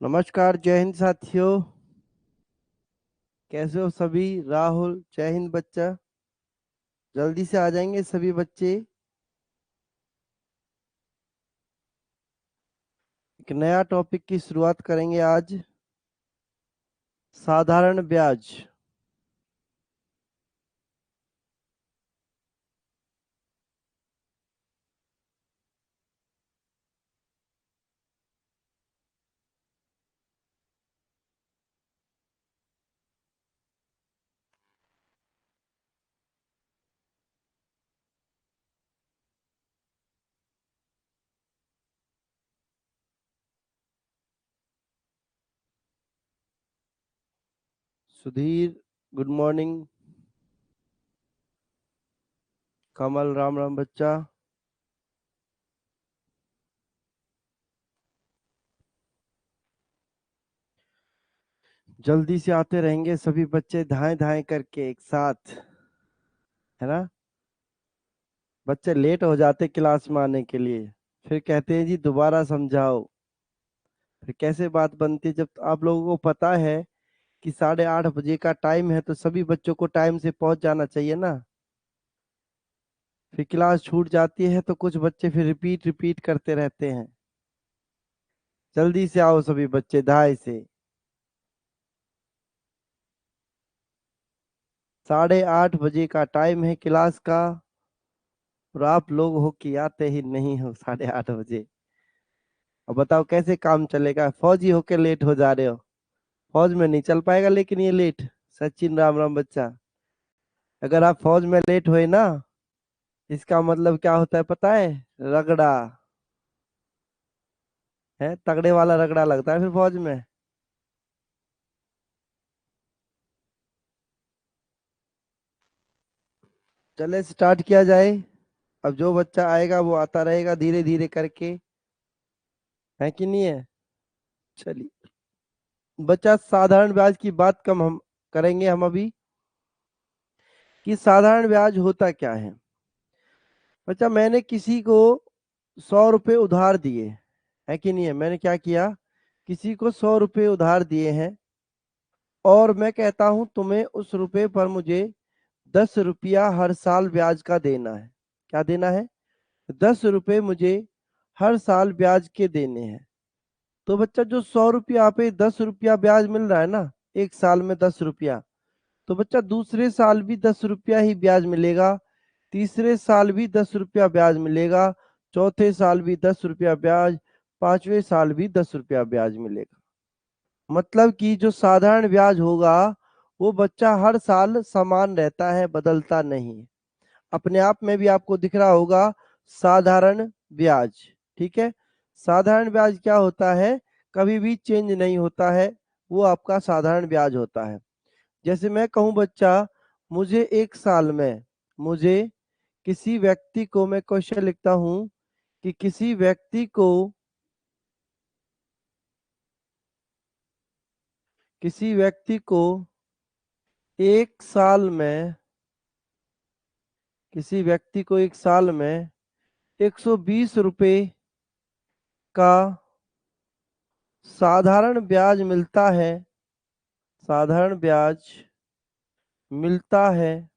नमस्कार, जय हिंद साथियों। कैसे हो सभी? राहुल, जय हिंद बच्चा। जल्दी से आ जाएंगे सभी बच्चे। एक नया टॉपिक की शुरुआत करेंगे आज। साधारण ब्याज। Sudhir, good morning. कमल, राम राम बच्चा। जल्दी से आते रहेंगे सभी बच्चे, धाएं धाएं करके एक साथ, है ना। बच्चे लेट हो जाते क्लास में आने के लिए, फिर कहते हैं जी दोबारा समझाओ। फिर कैसे बात बनती है? जब आप लोगों को पता है कि 8:30 बजे का टाइम है तो सभी बच्चों को टाइम से पहुंच जाना चाहिए ना। फिर क्लास छूट जाती है तो कुछ बच्चे फिर रिपीट रिपीट करते रहते हैं। जल्दी से आओ सभी बच्चे, धाए से। 8:30 बजे का टाइम है क्लास का, और आप लोग हो कि आते ही नहीं हो 8:30 बजे। अब बताओ कैसे काम चलेगा? फौजी होके लेट हो जा रहे हो। फौज में नहीं चल पाएगा लेकिन ये लेट। सचिन, राम राम बच्चा। अगर आप फौज में लेट हुए ना, इसका मतलब क्या होता है पता है? रगड़ा है, तगड़े वाला रगड़ा लगता है फिर फौज में। चले स्टार्ट किया जाए। अब जो बच्चा आएगा वो आता रहेगा धीरे धीरे करके, है कि नहीं है? चलिए बच्चा, साधारण ब्याज की बात कम हम करेंगे हम अभी, कि साधारण ब्याज होता क्या है। बच्चा, मैंने किसी को 100 रुपए उधार दिए, है कि नहीं है? मैंने क्या किया? किसी को 100 रुपए उधार दिए हैं, और मैं कहता हूं तुम्हें उस रुपए पर मुझे 10 रुपया हर साल ब्याज का देना है। क्या देना है? 10 रुपए मुझे हर साल ब्याज के देने हैं। तो बच्चा, जो 100 रुपया पे 10 रुपया ब्याज मिल रहा है ना, एक साल में 10 रुपया, तो बच्चा दूसरे साल भी 10 रुपया ही ब्याज मिलेगा, तीसरे साल भी 10 रुपया ब्याज मिलेगा, चौथे साल भी 10 रुपया ब्याज, पांचवें साल भी 10 रुपया ब्याज मिलेगा। मतलब कि जो साधारण ब्याज होगा वो बच्चा हर साल समान रहता है, बदलता नहीं है। अपने आप में भी आपको दिख रहा होगा साधारण ब्याज। ठीक है, साधारण ब्याज क्या होता है? कभी भी चेंज नहीं होता है, वो आपका साधारण ब्याज होता है। जैसे मैं कहूं बच्चा, मुझे एक साल में, मुझे किसी व्यक्ति को, मैं क्वेश्चन लिखता हूं कि किसी व्यक्ति को एक साल में, किसी व्यक्ति को एक साल में 120 रुपए का साधारण ब्याज मिलता है, साधारण ब्याज मिलता है,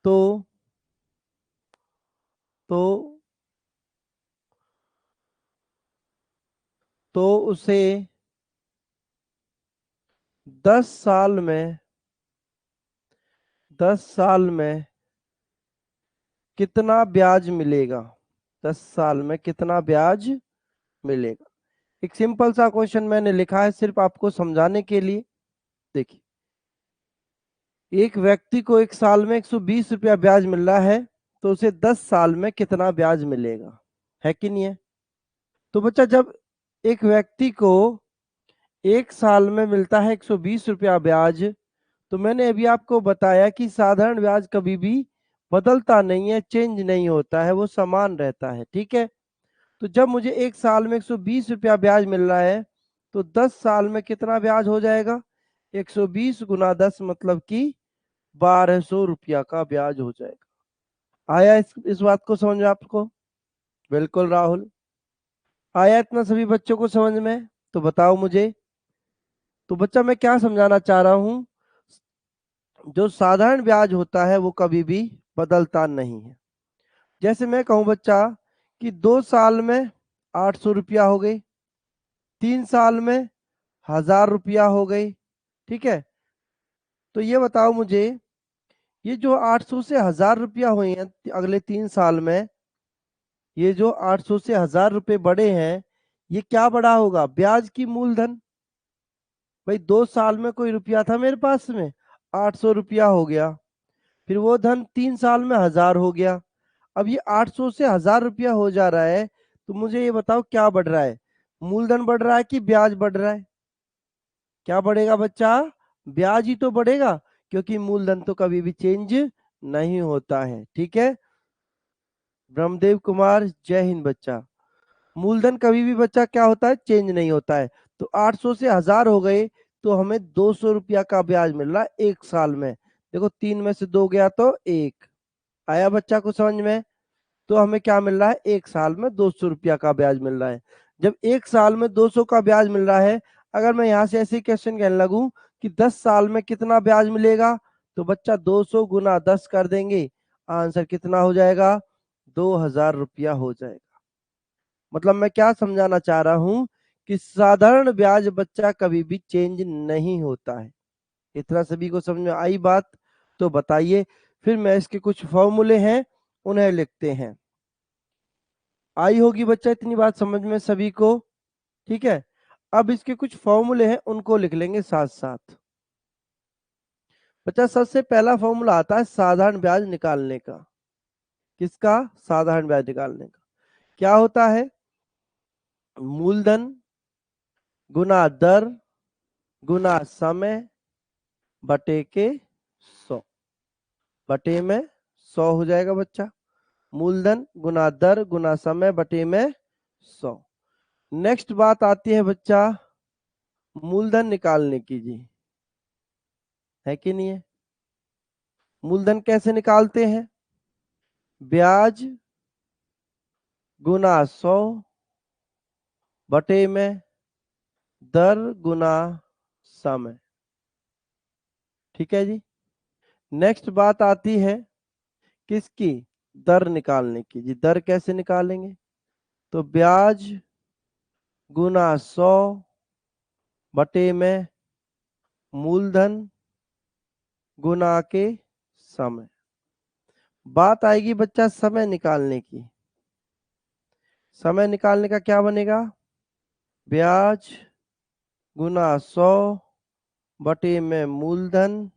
तो तो तो उसे 10 साल में, 10 साल में कितना ब्याज मिलेगा? 10 साल में कितना ब्याज मिलेगा? एक सिंपल सा क्वेश्चन मैंने लिखा है सिर्फ आपको समझाने के लिए। देखिए, एक व्यक्ति को एक साल में 120 रुपया ब्याज मिल रहा है, तो उसे 10 साल में कितना ब्याज मिलेगा? है कि नहीं है? तो बच्चा, जब एक व्यक्ति को एक साल में मिलता है 120 रुपया ब्याज, तो मैंने अभी आपको बताया कि साधारण ब्याज कभी भी बदलता नहीं है, चेंज नहीं होता है, वो समान रहता है। ठीक है, तो जब मुझे एक साल में 120 रुपया ब्याज मिल रहा है, तो 10 साल में कितना ब्याज हो जाएगा? 120 गुना 10 मतलब कि 1200 रुपया का ब्याज हो जाएगा। आया इस बात को समझ में आपको? बिल्कुल राहुल, आया इतना सभी बच्चों को समझ में? तो बताओ मुझे। तो बच्चा मैं क्या समझाना चाह रहा हूं, जो साधारण ब्याज होता है वो कभी भी बदलता नहीं है। जैसे मैं कहूं बच्चा कि 2 साल में 800 रुपया हो गई, 3 साल में 1000 रुपया हो गई, ठीक है। तो ये बताओ मुझे, ये जो 800 से 1000 रुपया हुए हैं अगले 3 साल में, ये जो 800 से 1000 रुपये बढ़े हैं, ये क्या बढ़ा होगा? ब्याज की मूलधन। भाई 2 साल में कोई रुपया था मेरे पास में, 800 रुपया हो गया, फिर वो धन 3 साल में 1000 हो गया। अब ये 800 से 1000 रुपया हो जा रहा है, तो मुझे ये बताओ क्या बढ़ रहा है? मूलधन बढ़ रहा है कि ब्याज बढ़ रहा है? क्या बढ़ेगा बच्चा? ब्याज ही तो बढ़ेगा, क्योंकि मूलधन तो कभी भी चेंज नहीं होता है, ठीक है। ब्रह्मदेव कुमार, जय हिंद बच्चा। मूलधन कभी भी बच्चा क्या होता है? चेंज नहीं होता है। तो 800 से 1000 हो गए, तो हमें 200 रुपया का ब्याज मिल रहा है 1 साल में। देखो 3 में से 2 गया तो 1 आया बच्चा को समझ में। तो हमें क्या मिल रहा है? 1 साल में 200 रुपया का ब्याज मिल रहा है। जब 1 साल में 200 का ब्याज मिल रहा है, अगर मैं यहाँ से ऐसे क्वेश्चन कहने लगूं कि 10 साल में कितना ब्याज मिलेगा, तो बच्चा 200 गुना 10 कर देंगे, आंसर कितना हो जाएगा? 2000 रुपया हो जाएगा। मतलब मैं क्या समझाना चाह रहा हूं कि साधारण ब्याज बच्चा कभी भी चेंज नहीं होता है। इतना सभी को समझ में आई बात? तो बताइए। फिर मैं इसके कुछ फॉर्मूले हैं, उन्हें लिखते हैं। आई होगी बच्चा इतनी बात समझ में सभी को? ठीक है। अब इसके कुछ फॉर्मूले हैं, उनको लिख लेंगे साथ साथ। बच्चा सबसे पहला फॉर्मूला आता है साधारण ब्याज निकालने का। किसका? साधारण ब्याज निकालने का। क्या होता है? मूलधन गुना दर गुना समय बटे के 100, बटे में 100 हो जाएगा बच्चा। मूलधन गुना दर गुना समय बटे में 100। नेक्स्ट बात आती है बच्चा मूलधन निकालने की जी, है कि नहीं है? मूलधन कैसे निकालते हैं? ब्याज गुना 100 बटे में दर गुना समय, ठीक है जी। नेक्स्ट बात आती है किसकी? दर निकालने की जी। दर कैसे निकालेंगे? तो ब्याज गुना 100 बटे में मूलधन गुना के समय। बात आएगी बच्चा समय निकालने की। समय निकालने का क्या बनेगा? ब्याज गुना 100 बटे में मूलधन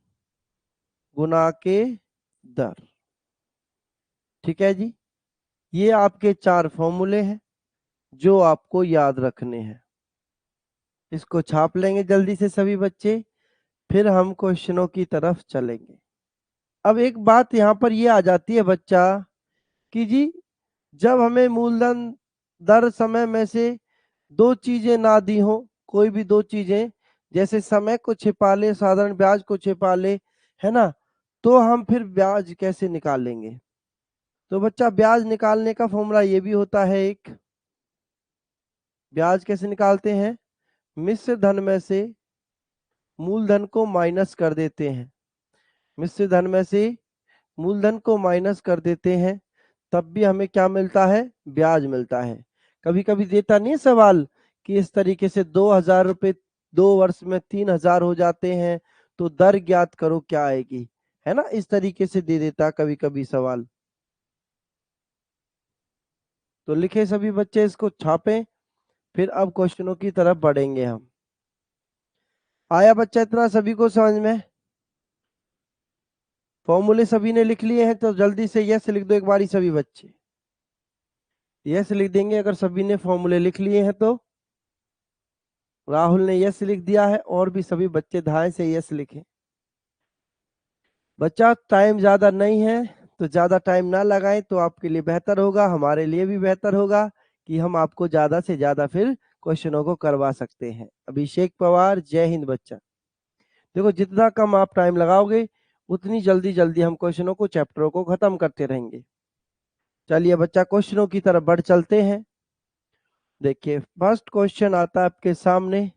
गुना के दर, ठीक है जी। ये आपके 4 फॉर्मूले हैं जो आपको याद रखने हैं। इसको छाप लेंगे जल्दी से सभी बच्चे, फिर हम क्वेश्चनों की तरफ चलेंगे। अब एक बात यहाँ पर ये आ जाती है बच्चा कि जी जब हमें मूलधन दर समय में से 2 चीजें ना दी हो, कोई भी 2 चीजें, जैसे समय को छिपा ले, साधारण ब्याज को छिपा ले, है ना, तो हम फिर ब्याज कैसे निकालेंगे? तो बच्चा ब्याज निकालने का फॉर्मूला ये भी होता है एक। ब्याज कैसे निकालते हैं? मिश्र धन में से मूलधन को माइनस कर देते हैं। मिश्र धन में से मूलधन को माइनस कर देते हैं, तब भी हमें क्या मिलता है? ब्याज मिलता है। कभी कभी देता नहीं सवाल कि इस तरीके से 2000 रुपये 2 वर्ष में 3000 हो जाते हैं, तो दर ज्ञात करो क्या आएगी, है ना, इस तरीके से दे देता कभी कभी सवाल। तो लिखे सभी बच्चे, इसको छापें, फिर अब क्वेश्चनों की तरफ बढ़ेंगे हम। आया बच्चा इतना सभी को समझ में? फॉर्मूले सभी ने लिख लिए हैं तो जल्दी से यस लिख दो एक बारी सभी बच्चे। यस लिख देंगे अगर सभी ने फॉर्मूले लिख लिए हैं तो। राहुल ने यस लिख दिया है, और भी सभी बच्चे धाए से यस लिखें। बच्चा टाइम ज्यादा नहीं है, तो ज्यादा टाइम ना लगाएं तो आपके लिए बेहतर होगा, हमारे लिए भी बेहतर होगा कि हम आपको ज्यादा से ज्यादा फिर क्वेश्चनों को करवा सकते हैं। अभिषेक पवार, जय हिंद बच्चा। देखो जितना कम आप टाइम लगाओगे उतनी जल्दी जल्दी हम क्वेश्चनों को, चैप्टरों को खत्म करते रहेंगे। चलिए बच्चा क्वेश्चनों की तरफ बढ़ चलते हैं। देखिए फर्स्ट क्वेश्चन आता है आपके सामने।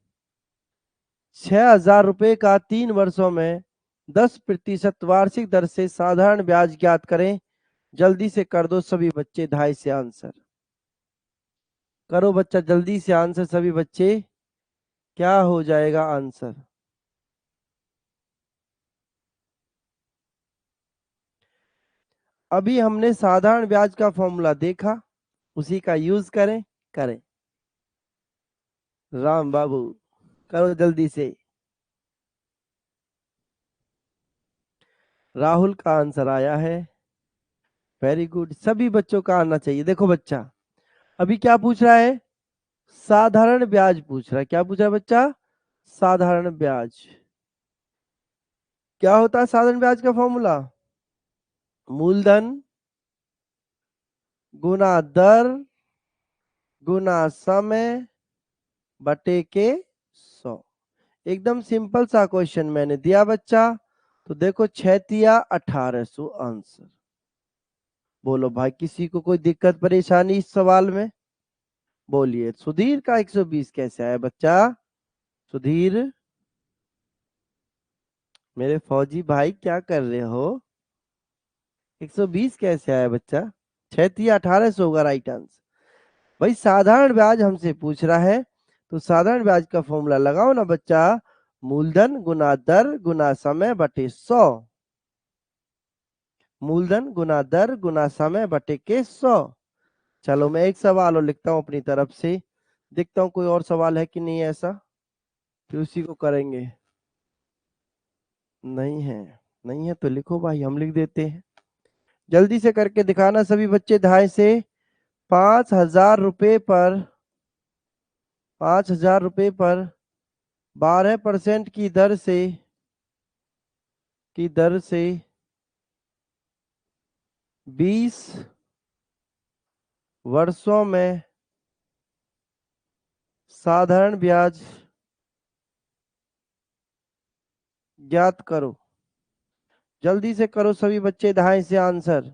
6,000 रुपए का 3 वर्षों में 10% वार्षिक दर से साधारण ब्याज ज्ञात करें। जल्दी से कर दो सभी बच्चे 2.5 से आंसर। करो बच्चा जल्दी से आंसर सभी बच्चे, क्या हो जाएगा आंसर? अभी हमने साधारण ब्याज का फॉर्मूला देखा, उसी का यूज करें। करें राम बाबू, करो जल्दी से। राहुल का आंसर आया है, वेरी गुड। सभी बच्चों का आना चाहिए। देखो बच्चा अभी क्या पूछ रहा है, साधारण ब्याज पूछ रहा है। क्या पूछ रहा है बच्चा? साधारण ब्याज। क्या होता है साधारण ब्याज का फॉर्मूला? मूलधन गुना दर गुना समय बटे के 100। एकदम सिंपल सा क्वेश्चन मैंने दिया बच्चा। तो देखो 6×3=1800 आंसर। बोलो भाई किसी को कोई दिक्कत परेशानी इस सवाल में? बोलिए। सुधीर का 120 कैसे आया बच्चा? सुधीर मेरे फौजी भाई क्या कर रहे हो? 120 कैसे आया बच्चा? 6×3=1800 होगा राइट आंसर। भाई साधारण ब्याज हमसे पूछ रहा है, तो साधारण ब्याज का फॉर्मूला लगाओ ना बच्चा। मूलधन गुना दर गुना समय बटे 100। मूलधन गुना दर गुना समय बटे के 100। चलो मैं एक सवाल और लिखता हूं अपनी तरफ से, देखता हूं कोई और सवाल है कि नहीं ऐसा, फिर उसी को करेंगे। नहीं है? नहीं है तो लिखो भाई, हम लिख देते हैं। जल्दी से करके दिखाना सभी बच्चे 2.5 से। 5,000 रुपए पर 5,000 रुपए पर 12% की दर से 20 वर्षों में साधारण ब्याज ज्ञात करो। जल्दी से करो सभी बच्चे 2.5 से आंसर।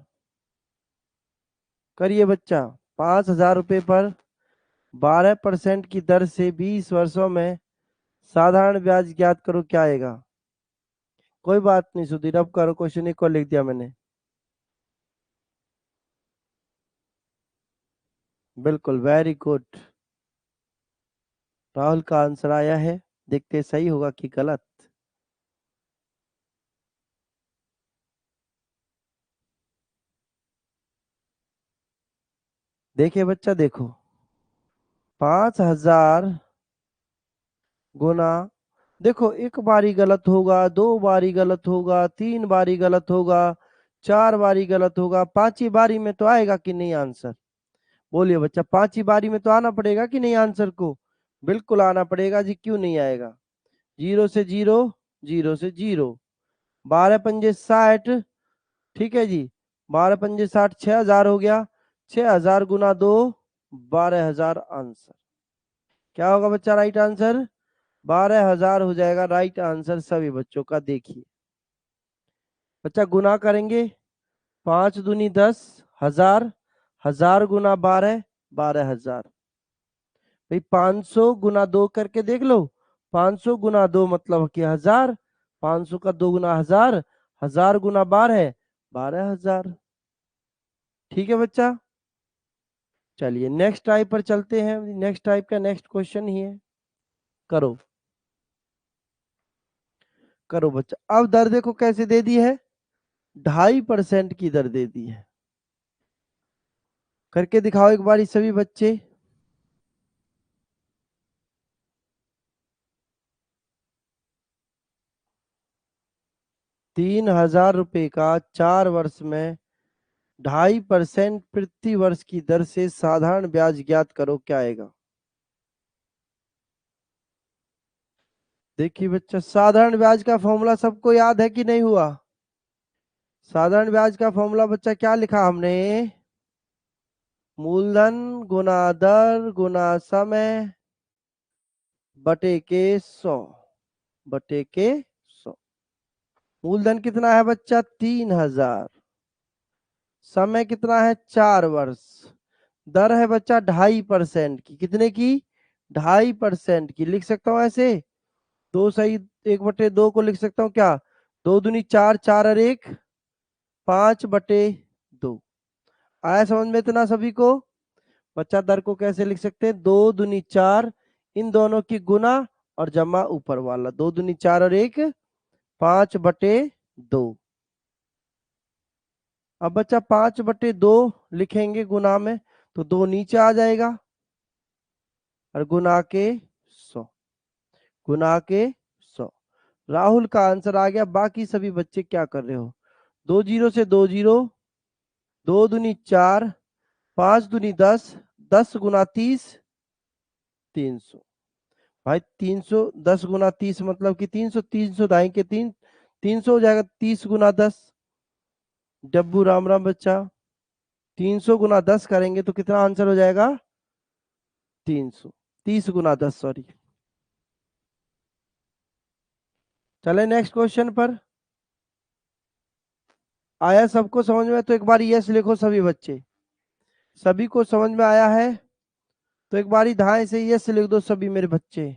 करिए बच्चा। 5,000 रुपए पर 12% की दर से 20 वर्षों में साधारण ब्याज ज्ञात करो, क्या आएगा? कोई बात नहीं सुधीर, अब करो। क्वेश्चन एक को लिख दिया मैंने। बिल्कुल वेरी गुड। राहुल का आंसर आया है, देखते सही होगा कि गलत। देखिए बच्चा देखो, 5,000 गुना, देखो एक बारी गलत होगा, 2 बारी गलत होगा, 3 बारी गलत होगा, 4 बारी गलत होगा, 5वीं बारी में तो आएगा कि नहीं आंसर? बोलिए बच्चा, 5वीं बारी में तो आना पड़ेगा कि नहीं आंसर को? बिल्कुल आना पड़ेगा जी, क्यों नहीं आएगा? 0 से 0, 0 से 0, 12×5=60। ठीक है जी, 12×5=60, 6,000 हो गया। 6,000 गुना 2, 12,000 आंसर। क्या होगा बच्चा राइट आंसर? 12,000 हो जाएगा राइट आंसर सभी बच्चों का। देखिए बच्चा गुना करेंगे, 5×2=10, 1000, 1000 गुना 12, 12,000। भाई 500 गुना 2 करके देख लो। 500 गुना 2 मतलब कि 1000, 500 का 2 गुना 1000, 1000 गुना 12, 12,000। ठीक है बच्चा, चलिए नेक्स्ट टाइप पर चलते हैं। नेक्स्ट टाइप का नेक्स्ट क्वेश्चन ही है। करो करो बच्चा। अब दर देखो कैसे दे दी है, 2.5% की दर दे दी है। करके दिखाओ एक बार सभी बच्चे। 3,000 रुपए का 4 वर्ष में 2.5% प्रति वर्ष की दर से साधारण ब्याज ज्ञात करो, क्या आएगा? देखिए बच्चा, साधारण ब्याज का फॉर्मूला सबको याद है कि नहीं हुआ? साधारण ब्याज का फॉर्मूला बच्चा क्या लिखा हमने? मूलधन गुना दर गुना समय बटे के 100, बटे के 100। मूलधन कितना है बच्चा? 3,000। समय कितना है? 4 वर्ष। दर है बच्चा 2.5% की। कितने की? 2.5% की। लिख सकता हूँ ऐसे, 2 को लिख सकता हूँ क्या? 2 दूनी 4, 4 और 1 5/2। आया समझ में इतना सभी को? बच्चा दर को कैसे लिख सकते हैं? 2 दूनी 4, इन दोनों की गुना और जमा ऊपर वाला। 2 दूनी 4 और 1 5/2। अब बच्चा 5/2 लिखेंगे गुना में, तो 2 नीचे आ जाएगा और गुना के 100, गुना के 100। राहुल का आंसर आ गया। बाकी सभी बच्चे क्या कर रहे हो? 2 जीरो से 2 जीरो, 2 दूनी 4, 5 दूनी 10, 10 गुना 30, 300। भाई 300, 10 गुना 30 मतलब कि 300, 300 दाएं के 3, 300 हो जाएगा 30 गुना 10। डब्बू राम राम बच्चा, 300 गुना 10 करेंगे तो कितना आंसर हो जाएगा? 300, 30 गुना 10 सॉरी। चले नेक्स्ट क्वेश्चन पर। आया सबको समझ में? तो एक बार यस लिखो सभी बच्चे। सभी को समझ में आया है तो एक बारी धाए से यस लिख दो सभी मेरे बच्चे।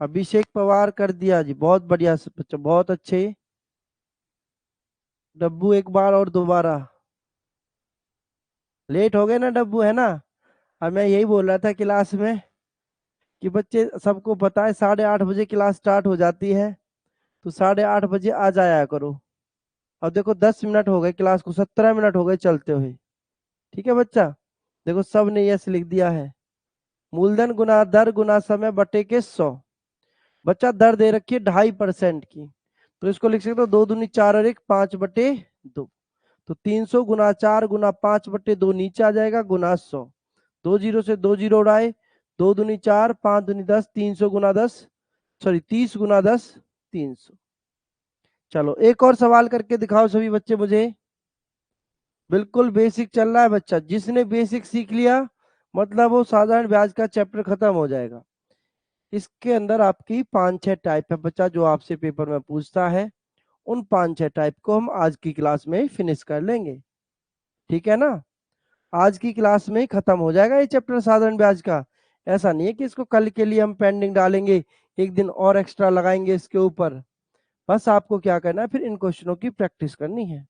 अभिषेक पवार कर दिया जी, बहुत बढ़िया बच्चा, बहुत अच्छे। डब्बू एक बार और दोबारा। लेट हो गए ना डब्बू, है ना? और मैं यही बोल रहा था क्लास में कि बच्चे सबको पता है 8:30 बजे क्लास स्टार्ट हो जाती है, तो 8:30 बजे आ जाया करो। अब देखो 10 मिनट हो गए क्लास को, 17 मिनट हो गए चलते हुए। ठीक है बच्चा? देखो सब ने यस लिख दिया है। मूलधन गुना दर गुना समय बटे के 100। बच्चा दर दे रखी है 2.5% की, तो इसको लिख सकते हो 2 दूनी 4 और 1 5/2। तो 300 गुना 4 गुना 5/2 नीचे आ जाएगा गुना 100। 2 जीरो से 2 जीरो उड़ाए, 2 दूनी 4, 5 दूनी 10, 300 गुना 10, सॉरी 30 गुना 10, 300। चलो एक और सवाल करके दिखाओ सभी बच्चे मुझे। बिल्कुल बेसिक चल रहा है बच्चा, जिसने बेसिक सीख लिया मतलब वो साधारण ब्याज का चैप्टर खत्म हो जाएगा। इसके अंदर आपकी 5-6 टाइप है बच्चा, जो आपसे पेपर में पूछता है। उन 5-6 टाइप को हम आज की क्लास में फिनिश कर लेंगे। ठीक है ना? आज की क्लास में ही खत्म हो जाएगा ये चैप्टर साधारण ब्याज का। ऐसा नहीं है कि इसको कल के लिए हम पेंडिंग डालेंगे, एक दिन और एक्स्ट्रा लगाएंगे इसके ऊपर। बस आपको क्या करना है, फिर इन क्वेश्चनों की प्रैक्टिस करनी है।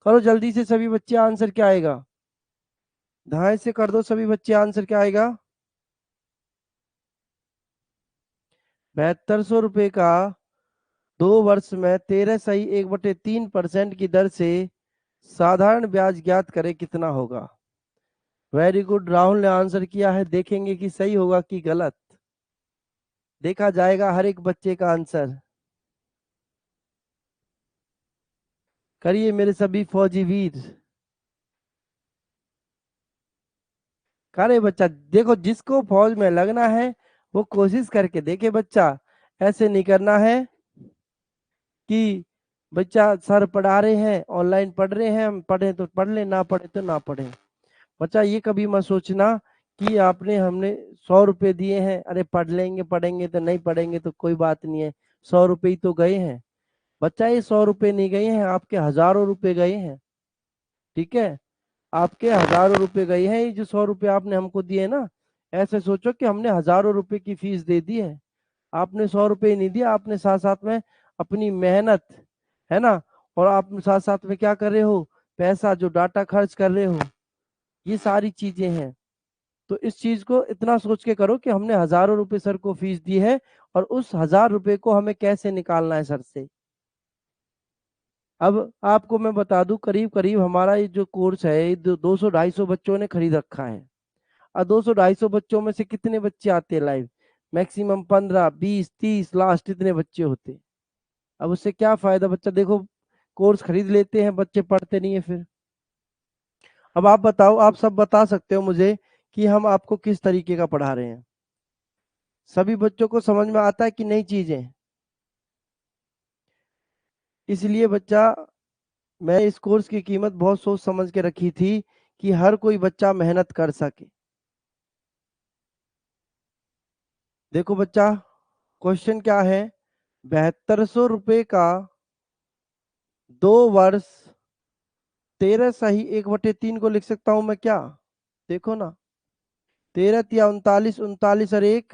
करो जल्दी से सभी बच्चे, आंसर क्या आएगा? ढाई से कर दो सभी बच्चे, आंसर क्या आएगा? 7200 रुपये का 2 वर्ष में 13 सही 1/3% की दर से साधारण ब्याज ज्ञात करें कितना होगा। वेरी गुड, राहुल ने आंसर किया है। देखेंगे कि सही होगा कि गलत, देखा जाएगा हर एक बच्चे का आंसर। करिए मेरे सभी फौजी वीर। करे बच्चा, देखो जिसको फौज में लगना है वो कोशिश करके देखे बच्चा। ऐसे नहीं करना है कि बच्चा सर पढ़ा रहे हैं, ऑनलाइन पढ़ रहे हैं, हम पढ़े तो पढ़ ले, ना पढ़े तो ना पढ़े। बच्चा ये कभी मत सोचना कि आपने हमने 100 रुपए दिए हैं, अरे पढ़ लेंगे, पढ़ेंगे तो नहीं, पढ़ेंगे तो कोई बात नहीं है। 100 रुपए ही तो गए हैं बच्चा, ये 100 रुपए नहीं गए हैं, आपके हजारों रुपए गए हैं। ठीक है? आपके हजारों रुपए गए हैं। ये जो 100 रुपए आपने हमको दिए ना, ऐसे सोचो कि हमने हजारों रुपए की फीस दे दी है। आपने 100 रुपए नहीं दिया, आपने साथ साथ में अपनी मेहनत, है ना, और आप साथ साथ में क्या कर रहे हो, पैसा जो डाटा खर्च कर रहे हो, ये सारी चीजें हैं। तो इस चीज को इतना सोच के करो कि हमने हजारों रुपए सर को फीस दी है और उस 1000 रुपए को हमें कैसे निकालना है सर से। अब आपको मैं बता दूं, करीब करीब हमारा ये जो कोर्स है, ये 200-250 बच्चों ने खरीद रखा है। और 200-250 बच्चों में से कितने बच्चे आते हैं लाइव? मैक्सिमम 15, 20, 30 लास्ट इतने बच्चे होते। अब उससे क्या फायदा बच्चा? देखो कोर्स खरीद लेते हैं बच्चे, पढ़ते नहीं है फिर। अब आप बताओ, आप सब बता सकते हो मुझे कि हम आपको किस तरीके का पढ़ा रहे हैं? सभी बच्चों को समझ में आता है कि नहीं चीजें? इसलिए बच्चा मैं इस कोर्स की कीमत बहुत सोच समझ के रखी थी कि हर कोई बच्चा मेहनत कर सके। देखो बच्चा, क्वेश्चन क्या है? 7200 रुपये का 2 वर्ष 13 सही 1/3 को लिख सकता हूं मैं क्या? देखो ना, 13 39, 39 और 1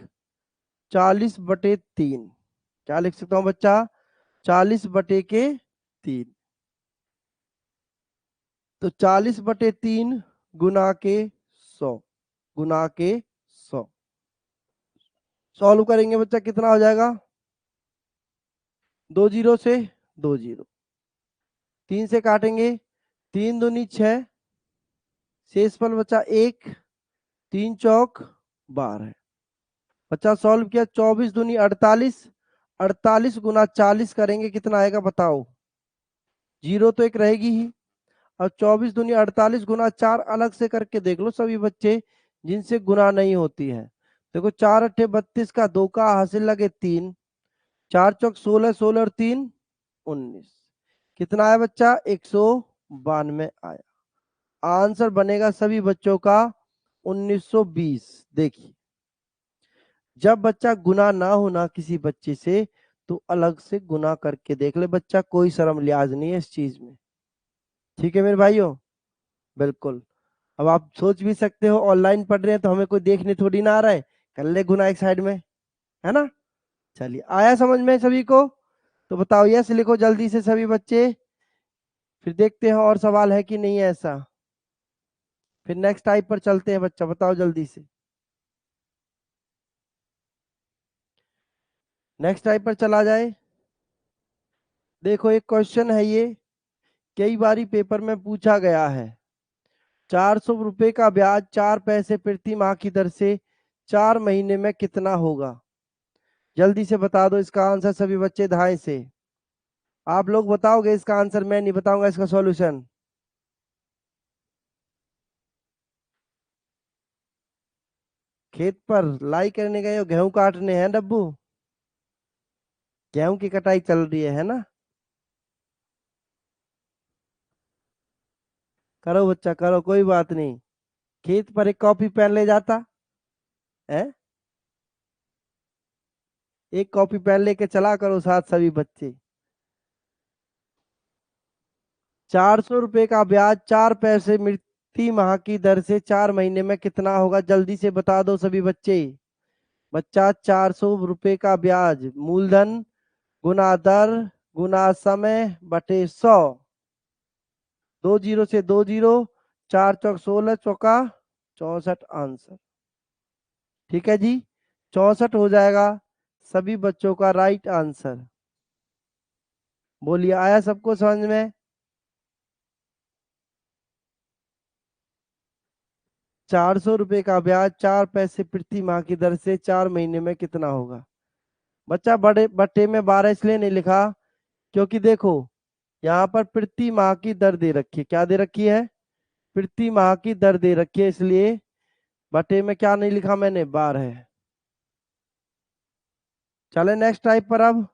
40/3। क्या लिख सकता हूँ बच्चा? 40/3। तो 40/3 गुना के 100, गुना के 100 सॉल्व करेंगे बच्चा, कितना हो जाएगा? 2 जीरो से 2 जीरो, 3 से काटेंगे, 3 दूनी 6, शेष पर बचा 1, 3 चौक 12। बच्चा सॉल्व किया, 24 दूनी 48, 48 गुना 40 करेंगे, कितना आएगा बताओ? जीरो तो एक रहेगी ही। और 24 दूनी 48 गुना 4 अलग से करके देख लो सभी बच्चे, जिनसे गुना नहीं होती है। देखो 4 अट्ठे 32 का 2 का हासिल लगे 3, 4 चौक 16, 16 और 3 19। कितना आया बच्चा? 192 आया। आंसर बनेगा सभी बच्चों का 1920। देखिए, जब बच्चा गुना ना होना किसी बच्चे से, तो अलग से गुना करके देख ले बच्चा, कोई शर्म लिहाज नहीं है इस चीज में। ठीक है मेरे भाइयों? बिल्कुल। अब आप सोच भी सकते हो, ऑनलाइन पढ़ रहे हैं तो हमें कोई देखने थोड़ी ना आ रहा है, कर ले गुना एक साइड में, है ना? चलिए, आया समझ में सभी को? तो बताओ यस लिखो जल्दी से सभी बच्चे, फिर देखते हैं और सवाल है कि नहीं है ऐसा। फिर नेक्स्ट टाइप पर चलते हैं बच्चा, बताओ जल्दी से। नेक्स्ट टाइप पर चला जाए। देखो एक क्वेश्चन है ये, कई बारी पेपर में पूछा गया है। 400 रुपए का ब्याज 4 पैसे प्रति माह की दर से 4 महीने में कितना होगा? जल्दी से बता दो इसका आंसर सभी बच्चे धाए से। आप लोग बताओगे इसका आंसर, मैं नहीं बताऊंगा इसका सॉल्यूशन। खेत पर लाई करने गए हो, गेहूं काटने हैं डब्बू? गेहूं की कटाई चल रही है ना? करो बच्चा करो, कोई बात नहीं। खेत पर एक कॉपी पेन ले जाता है, एक कॉपी पेन लेके चला करो साथ सभी बच्चे। 400 रुपए का ब्याज 4 पैसे प्रति माह की दर से 4 महीने में कितना होगा? जल्दी से बता दो सभी बच्चे। बच्चा 400 रुपए का ब्याज, मूलधन गुना दर गुना समय बटे 100। 2 जीरो से 2 जीरो, 4 चौक 16, चौका 64 आंसर। ठीक है जी, 64 हो जाएगा सभी बच्चों का राइट आंसर। बोलिए, आया सबको समझ में? 400 रुपए का ब्याज 4 पैसे प्रति माह की दर से 4 महीने में कितना होगा? बच्चा बड़े बट्टे में 12 इसलिए नहीं लिखा, क्योंकि देखो यहाँ पर प्रति माह की दर दे रखी है। क्या दे रखी है? प्रति माह की दर दे रखी है, इसलिए बटे में क्या नहीं लिखा मैंने? 12। चले नेक्स्ट टाइप पर अब,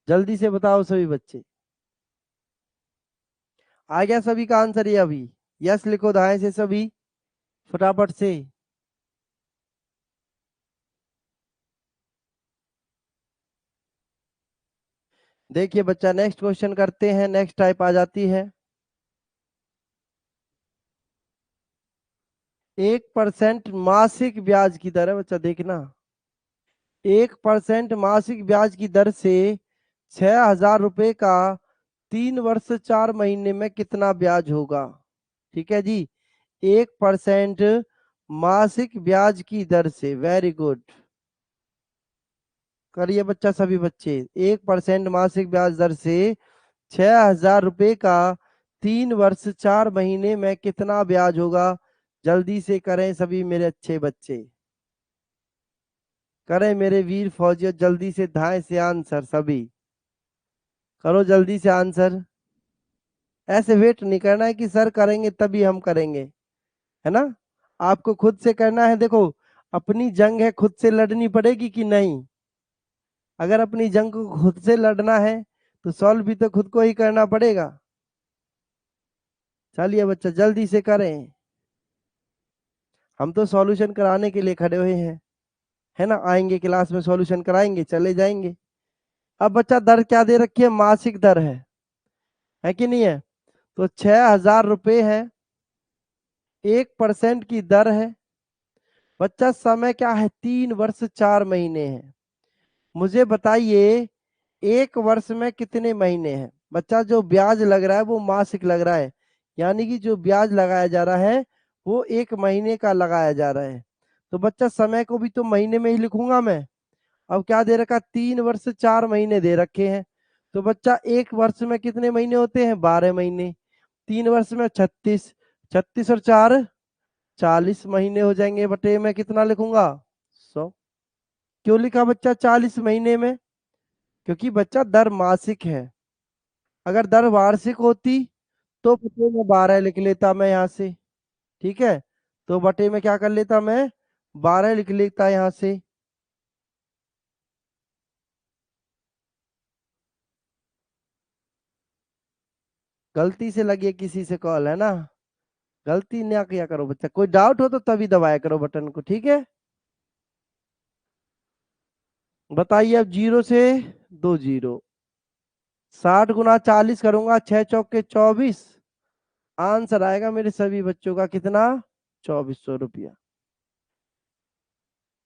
जल्दी से बताओ सभी बच्चे। आ गया सभी का आंसर ये अभी? यस लिखो दाएं से सभी, फटाफट से। देखिए बच्चा, नेक्स्ट क्वेश्चन करते हैं, नेक्स्ट टाइप आ जाती है। 1% मासिक ब्याज की दर है बच्चा, देखना। 1% मासिक ब्याज की दर से 6,000 रुपए का 3 वर्ष 4 महीने में कितना ब्याज होगा? ठीक है जी, 1% मासिक ब्याज की दर से, वेरी गुड। करिए बच्चा सभी बच्चे, 1% मासिक ब्याज दर से 6,000 रुपए का 3 वर्ष 4 महीने में कितना ब्याज होगा? जल्दी से करें सभी मेरे अच्छे बच्चे, करें मेरे वीर फौजियों, जल्दी से धाए से आंसर सभी, करो जल्दी से आंसर। ऐसे वेट नहीं करना है कि सर करेंगे तभी हम करेंगे, है ना? आपको खुद से करना है। देखो, अपनी जंग है, खुद से लड़नी पड़ेगी कि नहीं? अगर अपनी जंग को खुद से लड़ना है तो सॉल्व भी तो खुद को ही करना पड़ेगा। चलिए बच्चा जल्दी से करें, हम तो सॉल्यूशन कराने के लिए खड़े हुए हैं, है ना? आएंगे क्लास में सॉल्यूशन कराएंगे, चले जाएंगे। अब बच्चा दर क्या दे रखी है? मासिक दर है कि नहीं है? तो 6,000 रुपए है 1% की दर है। बच्चा समय क्या है? 3 वर्ष 4 महीने है। मुझे बताइए 1 वर्ष में कितने महीने हैं? बच्चा जो ब्याज लग रहा है वो मासिक लग रहा है, यानी कि जो ब्याज लगाया जा रहा है वो 1 महीने का लगाया जा रहा है। तो बच्चा समय को भी तो महीने में ही लिखूंगा मैं। अब क्या दे रखा? 3 वर्ष 4 महीने दे रखे हैं। तो बच्चा 1 वर्ष में कितने महीने होते हैं? 12 महीने। 3 वर्ष में 36, 36 और 4 40 महीने हो जाएंगे। बटे में कितना लिखूंगा? 100। क्यों लिखा बच्चा 40 महीने में? क्योंकि बच्चा दर मासिक है। अगर दर वार्षिक होती तो बटे में 12 लिख लेता मैं यहाँ से। ठीक है, तो बटे में क्या कर लेता मैं? 12 लिख लेता यहाँ से। गलती से लगी है किसी से कॉल, है ना? गलती ना किया करो बच्चा। कोई डाउट हो तो तभी दबाया करो बटन को, ठीक है? बताइए अब 0 से 2 0। 60 गुना 40 करूंगा, 6 चौके 24। आंसर आएगा मेरे सभी बच्चों का कितना? 2400 रुपया।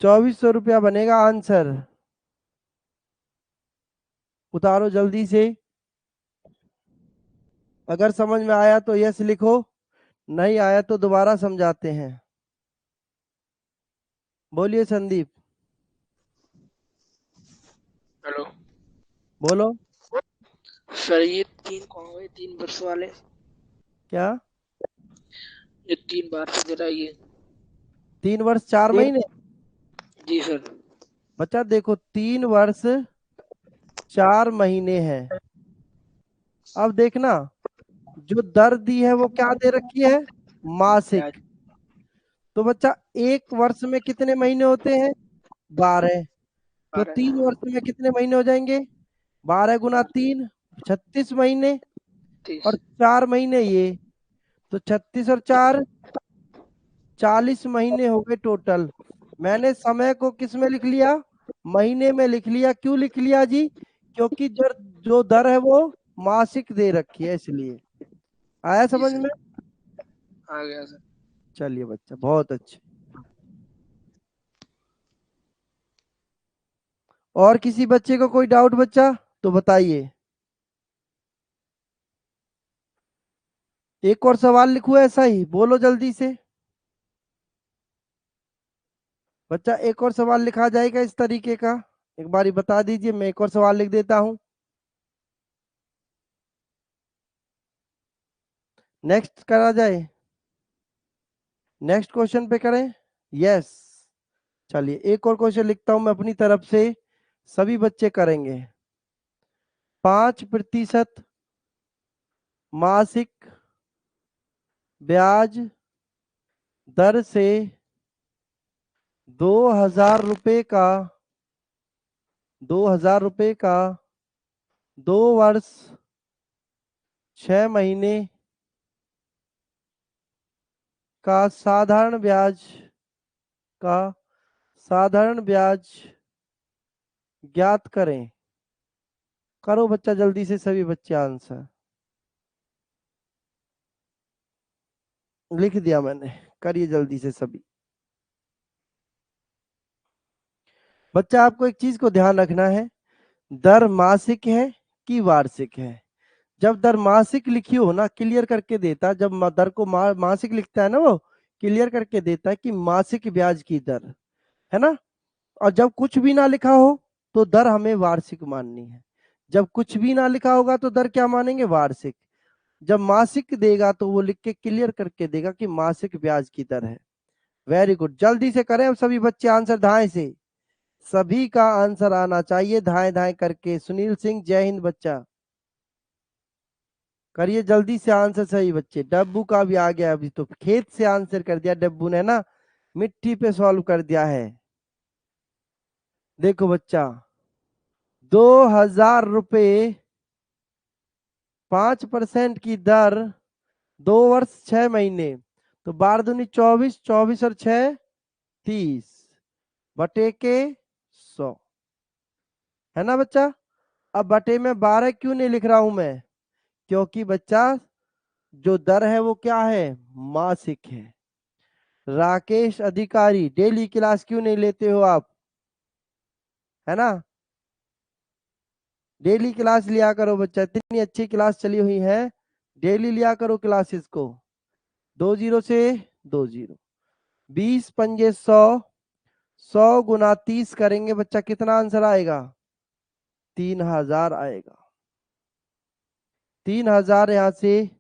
2400 रुपया बनेगा आंसर। उतारो जल्दी से। अगर समझ में आया तो यस लिखो, नहीं आया तो दोबारा समझाते हैं। बोलिए संदीप। हेलो बोलो। सर, ये 3 कौन हुए? 3 वर्ष वाले क्या? जो 3 बार से दे रहा है ये? 3 वर्ष 4 महीने। जी सर। बच्चा देखो 3 वर्ष 4 महीने हैं। अब देखना, जो दर दी है वो क्या दे रखी है? ब्याज। मासिक। तो बच्चा 1 वर्ष में कितने महीने होते हैं? 12। तो 3 12, वर्ष में कितने महीने हो जाएंगे? 12 गुना 3, 36 महीने। 30। और 4 महीने ये, तो 36 और 4 40 महीने हो गए टोटल। मैंने समय को किस में लिख लिया? महीने में लिख लिया। क्यों लिख लिया जी? क्योंकि जो जो दर है वो मासिक दे रखी है, इसलिए। आया जी समझ सर, में? आ गया सर। चलिए बच्चा, बहुत अच्छे। और किसी बच्चे को कोई डाउट बच्चा तो बताइए। एक और सवाल लिखूं ऐसा ही? बोलो जल्दी से। बच्चा एक और सवाल लिखा जाएगा इस तरीके का? एक बारी बता दीजिए, मैं एक और सवाल लिख देता हूं। नेक्स्ट करा जाए? नेक्स्ट क्वेश्चन पे करें? यस। चलिए एक और क्वेश्चन लिखता हूं मैं अपनी तरफ से, सभी बच्चे करेंगे। 5% मासिक ब्याज दर से 2000 रुपए का 2000 रुपए का 2 वर्ष 6 महीने का का साधारण ब्याज ज्ञात करें। करो बच्चा जल्दी से सभी बच्चे आंसर। लिख दिया मैंने, करिए जल्दी से सभी। बच्चा आपको एक चीज को ध्यान रखना है, दर मासिक है कि वार्षिक है। जब दर मासिक लिखी हो ना, क्लियर करके देता। जब दर को मासिक लिखता है ना, वो क्लियर करके देता है कि मासिक ब्याज की दर, है ना? और जब कुछ भी ना लिखा हो तो दर हमें वार्षिक माननी है। जब कुछ भी ना लिखा होगा तो दर क्या मानेंगे? वार्षिक। जब मासिक देगा तो वो लिख के क्लियर करके देगा कि मासिक ब्याज की दर है। वेरी गुड, जल्दी से करें अब सभी बच्चे आंसर धाए से। सभी का आंसर आना चाहिए धाए धाए करके। सुनील सिंह, जय हिंद बच्चा। करिए जल्दी से आंसर सही बच्चे। डब्बू का भी आ गया, अभी तो खेत से आंसर कर दिया डब्बू ने ना, मिट्टी पे सॉल्व कर दिया है। देखो बच्चा, 2000 रुपए 5% की दर 2 वर्ष 6 महीने, तो 12 दूनी 24, 24 और 6 30 बटे के 100, है ना बच्चा? अब बटे में 12 क्यों नहीं लिख रहा हूं मैं? क्योंकि बच्चा जो दर है वो क्या है? मासिक है। राकेश अधिकारी, डेली क्लास क्यों नहीं लेते हो आप, है ना? डेली क्लास लिया करो बच्चा, इतनी अच्छी क्लास चली हुई है, डेली लिया करो क्लासेस को। 20 से 20, 20 पंजे 100, 100 गुना 30 करेंगे बच्चा, कितना आंसर आएगा? 3000 आएगा। 3000 यहाँ से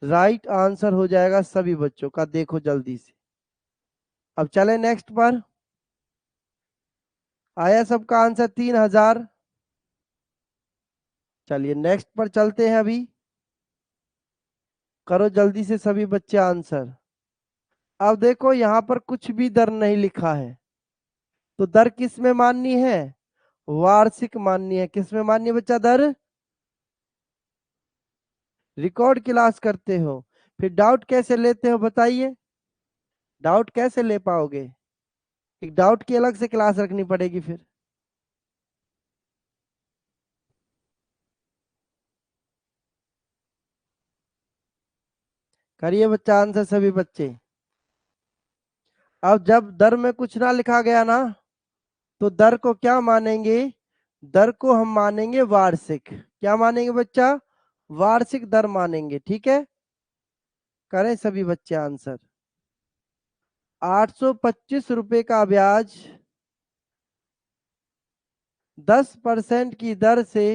राइट आंसर हो जाएगा सभी बच्चों का। देखो जल्दी से, अब चले नेक्स्ट पर। आया सबका आंसर 3000? चलिए नेक्स्ट पर चलते हैं। अभी करो जल्दी से सभी बच्चे आंसर। अब देखो यहाँ पर कुछ भी दर नहीं लिखा है, तो दर किस में माननी है? वार्षिक माननी है। किस में माननी है बच्चा दर? रिकॉर्ड क्लास करते हो, फिर डाउट कैसे लेते हो बताइए? डाउट कैसे ले पाओगे? एक डाउट की अलग से क्लास रखनी पड़ेगी फिर। करिए बच्चा आंसर सभी बच्चे। अब जब दर में कुछ ना लिखा गया ना, तो दर को क्या मानेंगे? दर को हम मानेंगे वार्षिक। क्या मानेंगे बच्चा? वार्षिक दर मानेंगे। ठीक है, करें सभी बच्चे आंसर। 825 रुपए का ब्याज 10% की दर से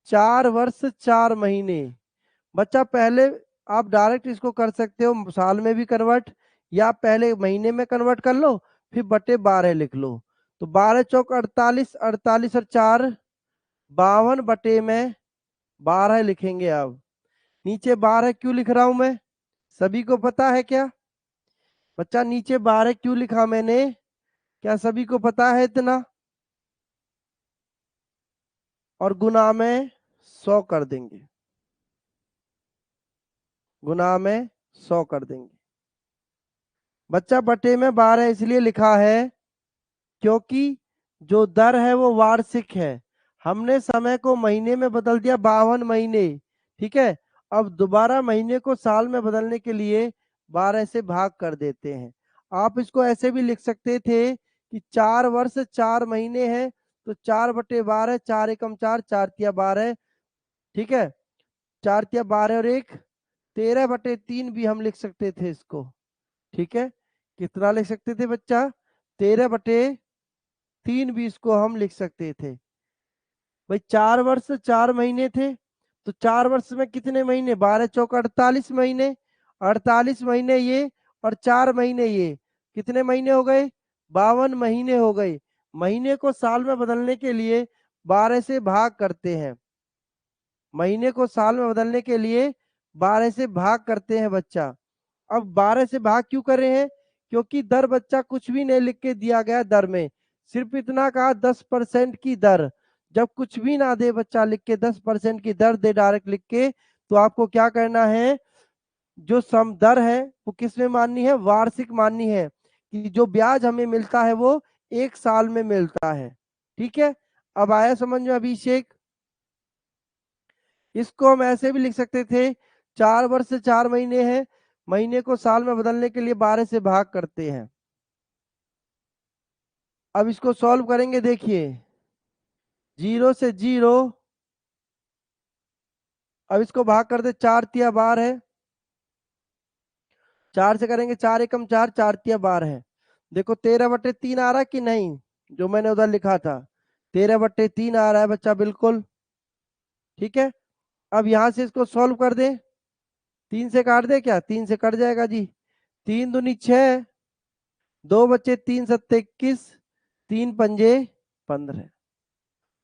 4 वर्ष 4 महीने। बच्चा पहले आप डायरेक्ट इसको कर सकते हो साल में भी कन्वर्ट, या पहले महीने में कन्वर्ट कर लो, फिर बटे 12 लिख लो। तो 12 चौक 48, 48 और 4 52 बटे में 12 लिखेंगे। अब नीचे 12 क्यों लिख रहा हूं मैं, सभी को पता है क्या? बच्चा नीचे 12 क्यों लिखा मैंने, क्या सभी को पता है इतना? और गुना में 100 कर देंगे, गुना में 100 कर देंगे। बच्चा बटे में 12 इसलिए लिखा है क्योंकि जो दर है वो वार्षिक है। हमने समय को महीने में बदल दिया, 52 महीने। ठीक है, अब दोबारा महीने को साल में बदलने के लिए 12 से भाग कर देते हैं। आप इसको ऐसे भी लिख सकते थे कि 4 वर्ष 4 महीने हैं, तो 4 बटे 12, 4 एकम 4, 4 तिया 12। ठीक है, 4 तिया 12 और 1 13 बटे 3 भी हम लिख सकते थे इसको। ठीक है, कितना लिख सकते थे बच्चा? 13 बटे 3 भी इसको हम लिख सकते थे। भाई 4 वर्ष 4 महीने थे, तो 4 वर्ष में कितने महीने? 12 चौक 48 महीने, 48 महीने ये, और 4 महीने ये, कितने महीने हो गए? 52 महीने हो गए। महीने को साल में बदलने के लिए 12 से भाग करते हैं। महीने को साल में बदलने के लिए 12 से भाग करते हैं बच्चा। अब 12 से भाग क्यों कर रहे हैं? क्योंकि दर बच्चा कुछ भी नहीं लिख के दिया गया दर में, सिर्फ इतना कहा 10% की दर। जब कुछ भी ना दे बच्चा लिख के, 10% की दर दे डायरेक्ट लिख के, तो आपको क्या करना है? जो सम दर है वो किस में माननी है? वार्षिक माननी है, कि जो ब्याज हमें मिलता है वो 1 साल में मिलता है। ठीक है, अब आया समझ में अभिषेक? इसको हम ऐसे भी लिख सकते थे, 4 वर्ष 4 महीने हैं, महीने को साल में बदलने के लिए 12 से भाग करते हैं। अब इसको सॉल्व करेंगे, देखिए 0 से 0, अब इसको भाग कर दे, 4 तिया 12 है, 4 से करेंगे 4 एकम 4, 4 तिया 12 है। देखो 13 बटे 3 आ रहा है कि नहीं, जो मैंने उधर लिखा था 13 बटे 3 आ रहा है बच्चा, बिल्कुल ठीक है। अब यहां से इसको सॉल्व कर दे, 3 से काट दे, क्या 3 से कट जाएगा जी, 3 दूनी 6, 2 बच्चे 3 सत्ते 21, 3 पंजे 15।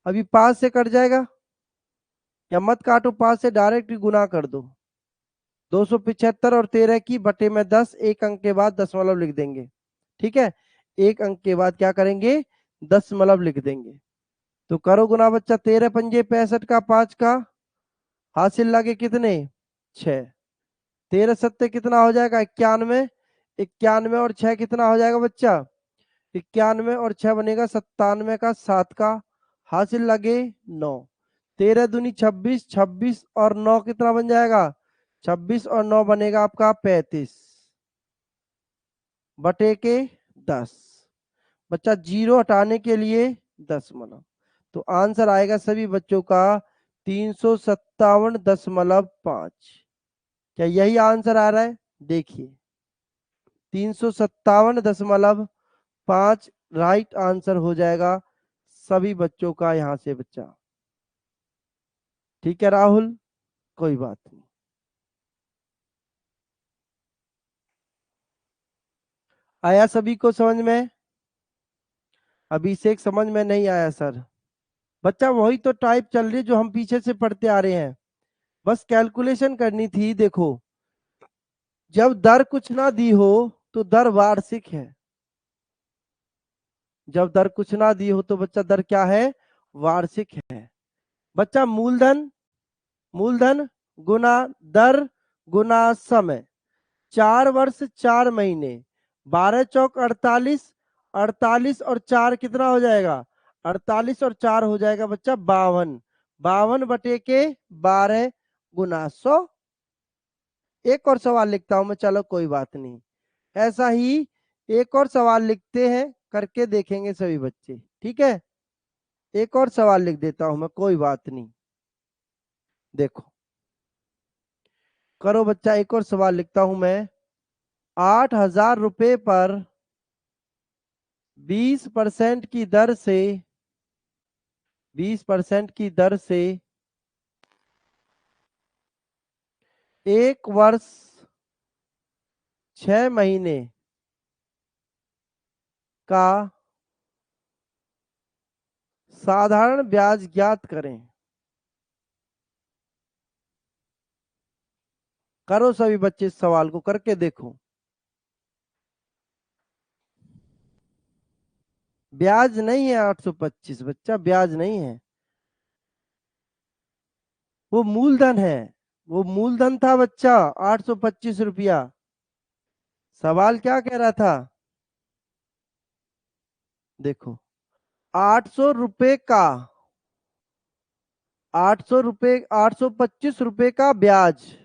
अभी 5 से कट जाएगा, या मत काटो, 5 से डायरेक्ट गुना कर दो। 275 और 13 की बटे में 10, एक अंक के बाद दशमलव लिख देंगे। ठीक है, एक अंक के बाद क्या करेंगे? दशमलव लिख देंगे। तो करो गुना बच्चा, 13 पंजे 65 का, 5 का, हासिल लगे कितने? 6। 13 सत्ते कितना हो जाएगा? 91। 91 और 6 कितना हो जाएगा बच्चा? 91 और 6 बनेगा 97 का, 7 का, हासिल लगे 9। 13 दूनी 26, 26 और 9 कितना बन जाएगा? 26 और 9 बनेगा आपका 35। बटे के 10। बच्चा 0 हटाने के लिए 10 तो आंसर आएगा सभी बच्चों का 357.5। क्या यही आंसर आ रहा है? देखिए 357.5 राइट आंसर हो जाएगा सभी बच्चों का यहां से बच्चा। ठीक है राहुल, कोई बात नहीं। आया सभी को समझ में? अभिषेक समझ में नहीं आया सर? बच्चा वही तो टाइप चल रही है जो हम पीछे से पढ़ते आ रहे हैं, बस कैलकुलेशन करनी थी। देखो जब दर कुछ ना दी हो तो दर वार्षिक है, जब दर कुछ ना दी हो तो बच्चा दर क्या है? वार्षिक है। बच्चा मूलधन, मूलधन गुना दर गुना समय, 4 वर्ष 4 महीने, 12 चौक 48, 48 और 4 कितना हो जाएगा? 48 और 4 हो जाएगा बच्चा 52, 52 बटे के 12 गुना 100। एक और सवाल लिखता हूं मैं, चलो कोई बात नहीं। ऐसा ही एक और सवाल लिखते हैं, करके देखेंगे सभी बच्चे, ठीक है? एक और सवाल लिख देता हूं मैं, कोई बात नहीं। देखो करो बच्चा, एक और सवाल लिखता हूं मैं। 8,000 रुपए पर 20% की दर से, 20% की दर से 1 वर्ष 6 महीने का साधारण ब्याज ज्ञात करें। करो सभी बच्चे इस सवाल को, करके देखो। ब्याज नहीं है 825 बच्चा, ब्याज नहीं है, वो मूलधन है। वो मूलधन था बच्चा 825 रुपया। सवाल क्या कह रहा था? देखो 800 रुपए का, 800 रुपए, 825 रुपए का ब्याज,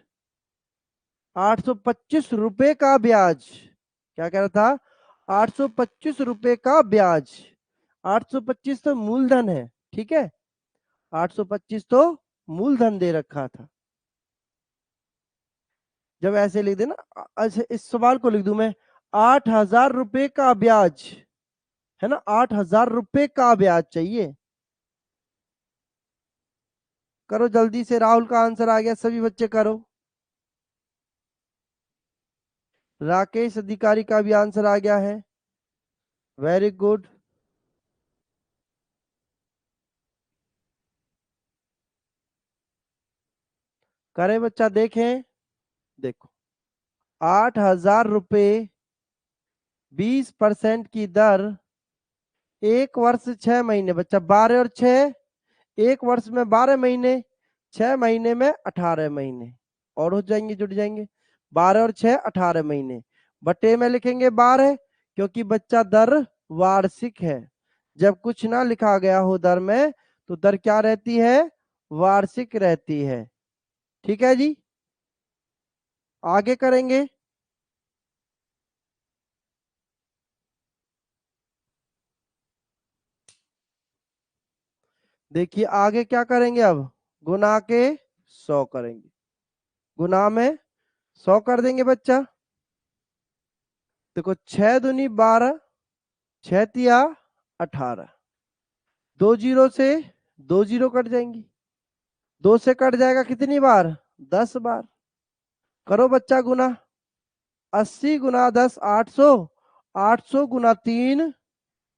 825 रुपए का ब्याज। क्या कह रहा था? 825 रुपए का ब्याज। 825 तो मूलधन है, ठीक है? 825 तो मूलधन दे रखा था। जब ऐसे लिख देना, अच्छा इस सवाल को लिख दूं मैं, 8,000 रुपए का ब्याज है ना, 8,000 रुपए का ब्याज चाहिए। करो जल्दी से, राहुल का आंसर आ गया, सभी बच्चे करो। राकेश अधिकारी का भी आंसर आ गया है, वेरी गुड। करे बच्चा, देखें। देखो 8,000 रुपए 20% की दर 1 वर्ष 6 महीने, बच्चा 12 और 6, 1 वर्ष में 12 महीने, 6 महीने में 18 महीने, और हो जाएंगे, जुड़ जाएंगे। 12 और 6 18 महीने, बटे में लिखेंगे 12, क्योंकि बच्चा दर वार्षिक है। जब कुछ ना लिखा गया हो दर में तो दर क्या रहती है? वार्षिक रहती है। ठीक है जी, आगे करेंगे। देखिए आगे क्या करेंगे अब? गुना के 100 करेंगे, गुना में 100 कर देंगे बच्चा। देखो 6 दूनी 12, 6 तिया 18, 2 जीरो से 2 जीरो कट जाएंगी, 2 से कट जाएगा कितनी बार? 10 बार। करो बच्चा गुना, 80 गुना 10 800, 800 गुना 3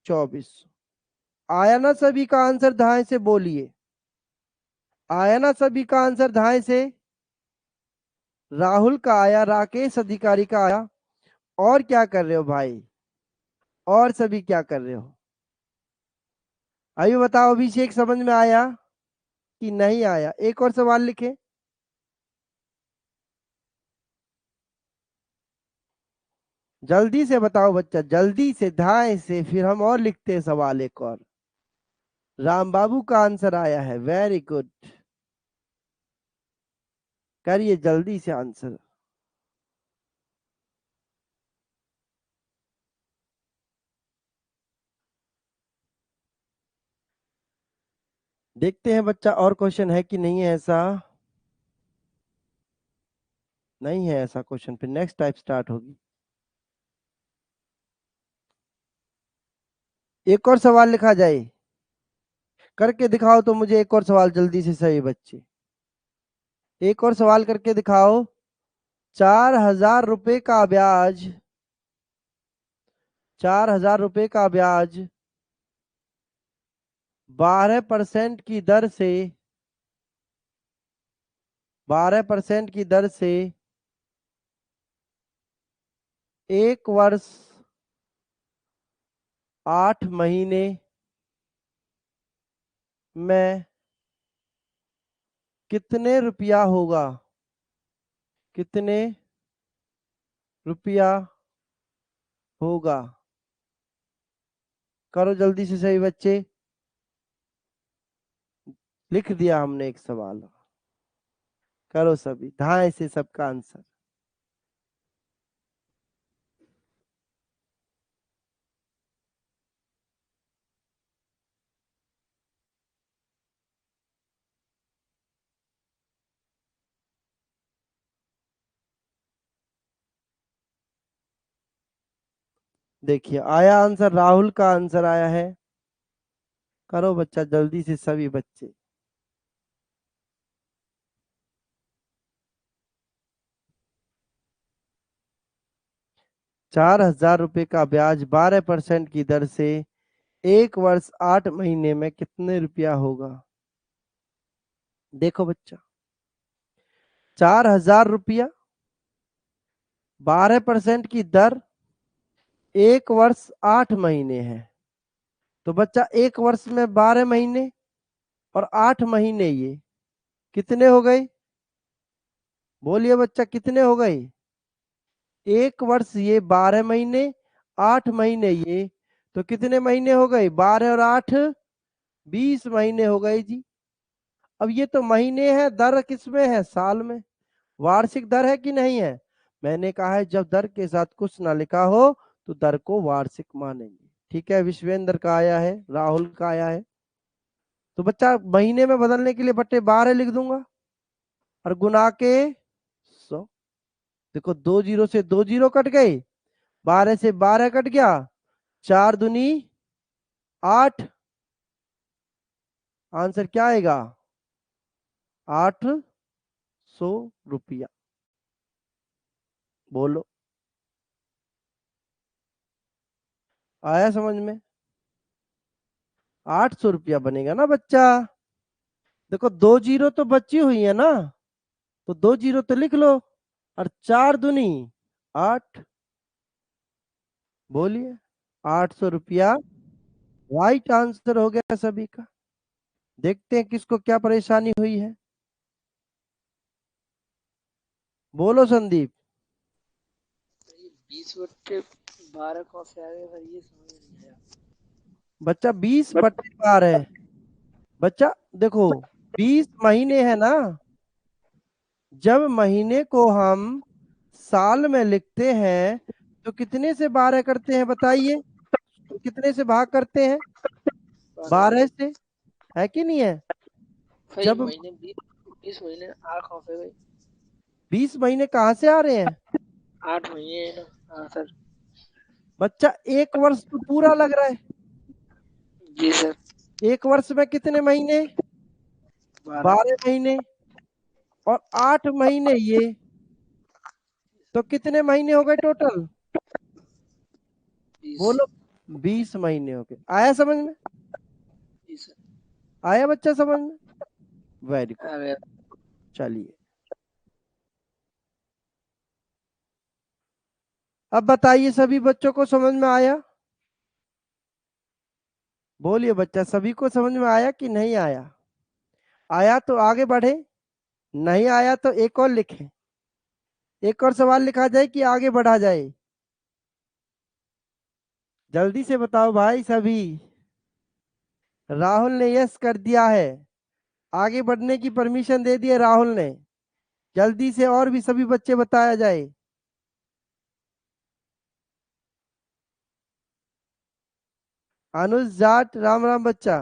2400। आया ना सभी का आंसर? धाए से बोलिए, आया ना सभी का आंसर? धाए से राहुल का आया, राकेश अधिकारी का आया। और क्या कर रहे हो भाई? और सभी क्या कर रहे हो? अभी बताओ, अभिषेक समझ में आया कि नहीं आया? एक और सवाल लिखे। जल्दी से बताओ बच्चा, जल्दी से, धाए से, फिर हम और लिखते हैं सवाल एक और। राम बाबू का आंसर आया है, वेरी गुड। करिए जल्दी से आंसर। देखते हैं बच्चा और क्वेश्चन है कि नहीं है ऐसा। नहीं है ऐसा क्वेश्चन, फिर नेक्स्ट टाइप स्टार्ट होगी। एक और सवाल लिखा जाए, करके दिखाओ तो मुझे एक और सवाल जल्दी से सही बच्चे, एक और सवाल करके दिखाओ। 4,000 रुपए का ब्याज, 4,000 रुपए का ब्याज 12% की दर से, 12% की दर से 1 वर्ष 8 महीने में कितने रुपया होगा, कितने रुपया होगा। करो जल्दी से सही बच्चे, लिख दिया हमने एक सवाल। करो सभी ढाई से सबका आंसर। देखिए आया आंसर, राहुल का आंसर आया है। करो बच्चा जल्दी से सभी बच्चे। 4,000 रुपए का ब्याज 12% की दर से 1 वर्ष 8 महीने में कितने रुपया होगा। देखो बच्चा, 4,000 रुपया 12% की दर 1 वर्ष 8 महीने है। तो बच्चा 1 वर्ष में 12 महीने और 8 महीने, ये कितने हो गए। बोलिए बच्चा कितने हो गए। 1 वर्ष ये 12 महीने, 8 महीने ये, तो कितने महीने हो गए। 12 और 8 20 महीने हो गए जी। अब ये तो महीने है, दर किस में है, साल में। वार्षिक दर है कि नहीं है। मैंने कहा है जब दर के साथ कुछ ना लिखा हो तो दर को वार्षिक मानेंगे। ठीक है, विश्वेंद्र का आया है, राहुल का आया है। तो बच्चा महीने में बदलने के लिए बट्टे 12 लिख दूंगा और गुना के 100। देखो 2 जीरो से 2 जीरो कट गए, 12 से 12 कट गया, 4 दूनी 8। आंसर क्या आएगा, 800 रुपया। बोलो, आया समझ में। 800 रुपया बनेगा ना बच्चा। देखो 2 जीरो तो बची हुई है ना, तो 2 जीरो तो लिख लो, और 4 दूनी 8। बोलिए, 800 रुपया राइट आंसर हो गया सभी का। देखते हैं किसको क्या परेशानी हुई है। बोलो संदीप। सर ये 20/12 कौन से आ गए सर, ये समझ नहीं आया। बच्चा 20/12 है। बच्चा देखो 20 महीने है ना, जब महीने को हम साल में लिखते हैं तो कितने से 12 करते हैं बताइए, कितने से भाग करते हैं, 12 12 से, है कि नहीं है। सर ये जब महीने 20 महीने आ कौन से गए। 20 महीने कहाँ से आ रहे हैं। 8 महीने है ना, हाँ सर। बच्चा 1 वर्ष तो पूरा लग रहा है। जी सर। 1 वर्ष में कितने महीने, 12। 12 महीने, और 8 महीने ये, तो कितने महीने हो गए टोटल। 20। बोलो, 20 महीने हो गए। आया समझ में, जी सर। आया बच्चा समझ में। Very good. आ गया। चलिए अब बताइए सभी बच्चों को समझ में आया। बोलिए बच्चा, सभी को समझ में आया कि नहीं आया। आया तो आगे बढ़े, नहीं आया तो एक और लिखें, एक और सवाल लिखा जाए कि आगे बढ़ा जाए। जल्दी से बताओ भाई सभी। राहुल ने यस कर दिया है, आगे बढ़ने की परमिशन दे दी है राहुल ने। जल्दी से और भी सभी बच्चे बताया जाए। अनुज जाट, राम राम बच्चा।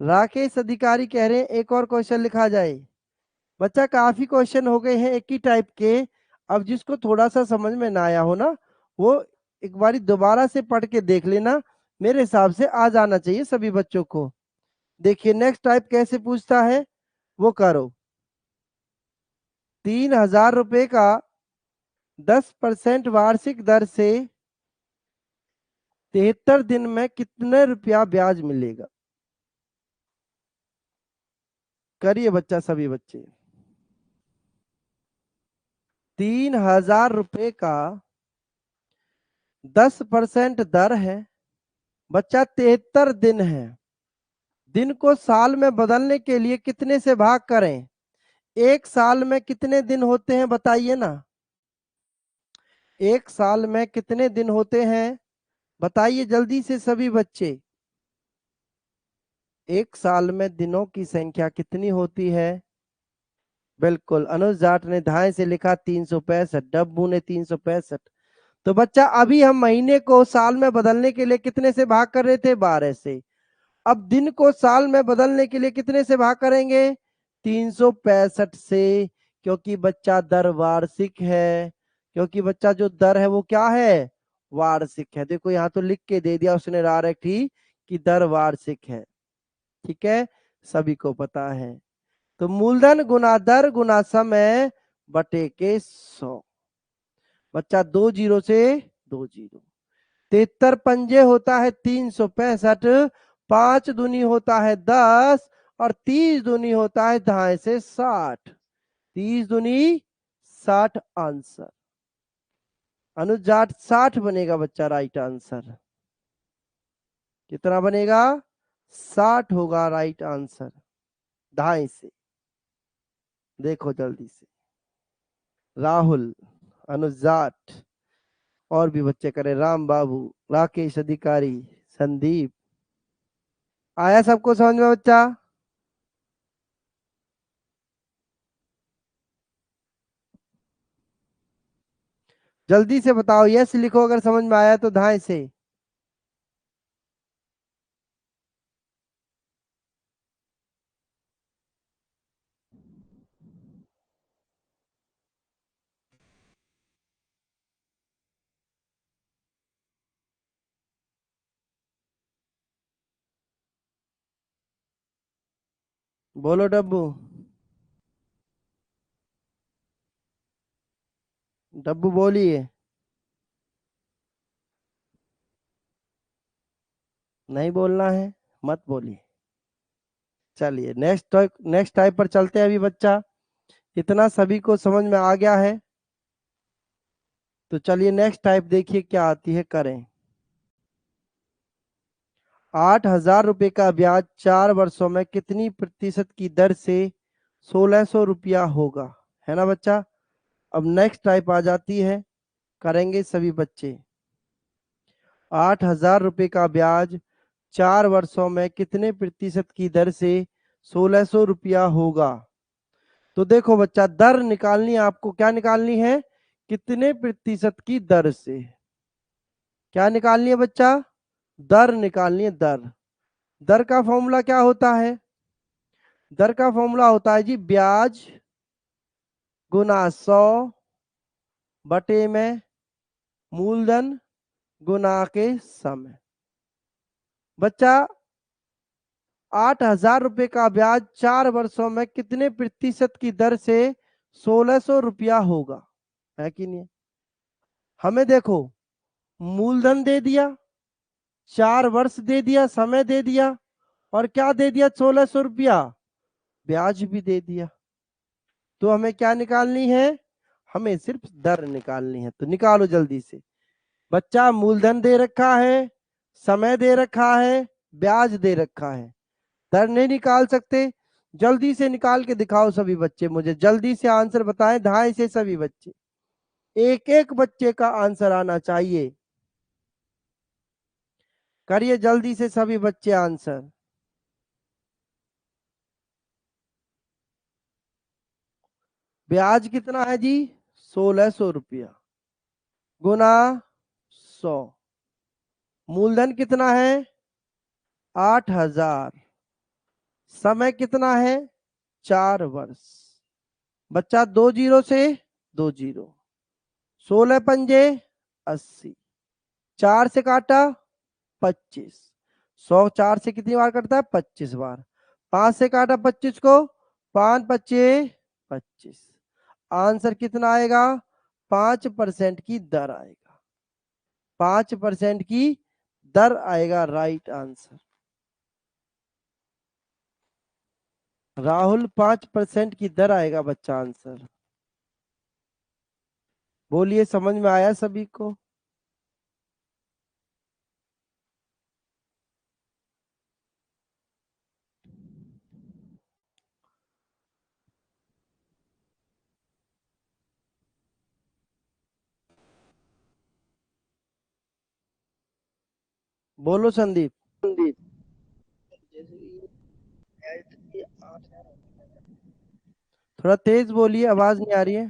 राकेश अधिकारी कह रहे हैं एक और क्वेश्चन लिखा जाए। बच्चा काफी क्वेश्चन हो गए हैं एक ही टाइप के। अब जिसको थोड़ा सा समझ में ना आया हो ना, वो एक बारी दोबारा से पढ़ के देख लेना। मेरे हिसाब से आ जाना चाहिए सभी बच्चों को। देखिए नेक्स्ट टाइप कैसे पूछता है वो करो। 3,000 रुपए का 10% वार्षिक दर से 73 दिन में कितने रुपया ब्याज मिलेगा? करिए बच्चा सभी बच्चे। 3,000 रुपए का 10% दर है बच्चा, 73 दिन है। दिन को साल में बदलने के लिए कितने से भाग करें? एक साल में कितने दिन होते हैं बताइए ना। एक साल में कितने दिन होते हैं बताइए जल्दी से सभी बच्चे। एक साल में दिनों की संख्या कितनी होती है? बिल्कुल, अनुज जाट ने धाए से लिखा 365, डब्बू ने 365। तो बच्चा अभी हम महीने को साल में बदलने के लिए कितने से भाग कर रहे थे? 12 से। अब दिन को साल में बदलने के लिए कितने से भाग करेंगे? 365 से, क्योंकि बच्चा दर वार्षिक है। क्योंकि बच्चा जो दर है वो क्या है? वार्षिक है। देखो यहाँ तो लिख के दे दिया उसने डायरेक्ट ही कि दर वार्षिक है। ठीक है, सभी को पता है। तो मूलधन गुना दर गुना समय बटे के 100। बच्चा 2 जीरो से 2 जीरो। 73 पंजे होता है 365, 5 दूनी होता है 10 और 30 दूनी होता है धाए से 60। 30 दूनी 60 आंसर। अनुजाट 60 बनेगा बच्चा राइट आंसर। कितना बनेगा? 60 होगा राइट आंसर धाए से। देखो जल्दी से। राहुल, अनुजाट और भी बच्चे करे, राम बाबू, राकेश अधिकारी, संदीप। आया सबको समझ में बच्चा? जल्दी से बताओ, यस लिखो अगर समझ में आया तो धाए से। बोलो डब्बू। डब्बू बोलिए। नहीं बोलना है मत बोलिए। चलिए नेक्स्ट टाइप पर चलते हैं अभी बच्चा। इतना सभी को समझ में आ गया है तो चलिए नेक्स्ट टाइप देखिए क्या आती है, करें। 8,000 रुपए का ब्याज 4 वर्षों में कितनी प्रतिशत की दर से 1,600 रुपया होगा? है ना बच्चा। अब नेक्स्ट टाइप आ जाती है, करेंगे सभी बच्चे। 8,000 रुपए का ब्याज 4 वर्षों में कितने प्रतिशत की दर से 1,600 रुपया होगा? तो देखो बच्चा, दर निकालनी है आपको। क्या निकालनी है? कितने प्रतिशत की दर से। क्या निकालनी है बच्चा? दर निकालनी है। दर दर का फॉर्मूला क्या होता है? दर का फॉर्मूला होता है जी ब्याज गुना 100 बटे में मूलधन गुना के समय। बच्चा 8,000 रुपए का ब्याज 4 वर्षों में कितने प्रतिशत की दर से 1,600 रुपया होगा? है कि नहीं? हमें देखो, मूलधन दे दिया, 4 वर्ष दे दिया, समय दे दिया, और क्या दे दिया? 1,600 रुपया ब्याज भी दे दिया। तो हमें क्या निकालनी है? हमें सिर्फ दर निकालनी है। तो निकालो जल्दी से। बच्चा मूलधन दे रखा है, समय दे रखा है, ब्याज दे रखा है, दर नहीं निकाल सकते। जल्दी से निकाल के दिखाओ सभी बच्चे, मुझे जल्दी से आंसर बताएं धाए से सभी बच्चे। एक एक बच्चे का आंसर आना चाहिए। करिए जल्दी से सभी बच्चे आंसर। ब्याज कितना है जी? 1,600 रुपया गुना 100। मूलधन कितना है? 8,000 समय कितना है 4 वर्ष। बच्चा 2 जीरो से 2 जीरो, 16 पंजे 80, 4 से काटा 25, 100 4 से कितनी बार कटता है 25 बार, 5 से काटा 25 को, 5 पच्चे 25। आंसर कितना आएगा 5% की दर आएगा, 5% की दर आएगा राइट आंसर। राहुल 5% की दर आएगा बच्चा आंसर। बोलिए समझ में आया सभी को? बोलो संदीप। जैसे कि ये 8,000 थोड़ा तेज बोलिए, आवाज नहीं आ रही है।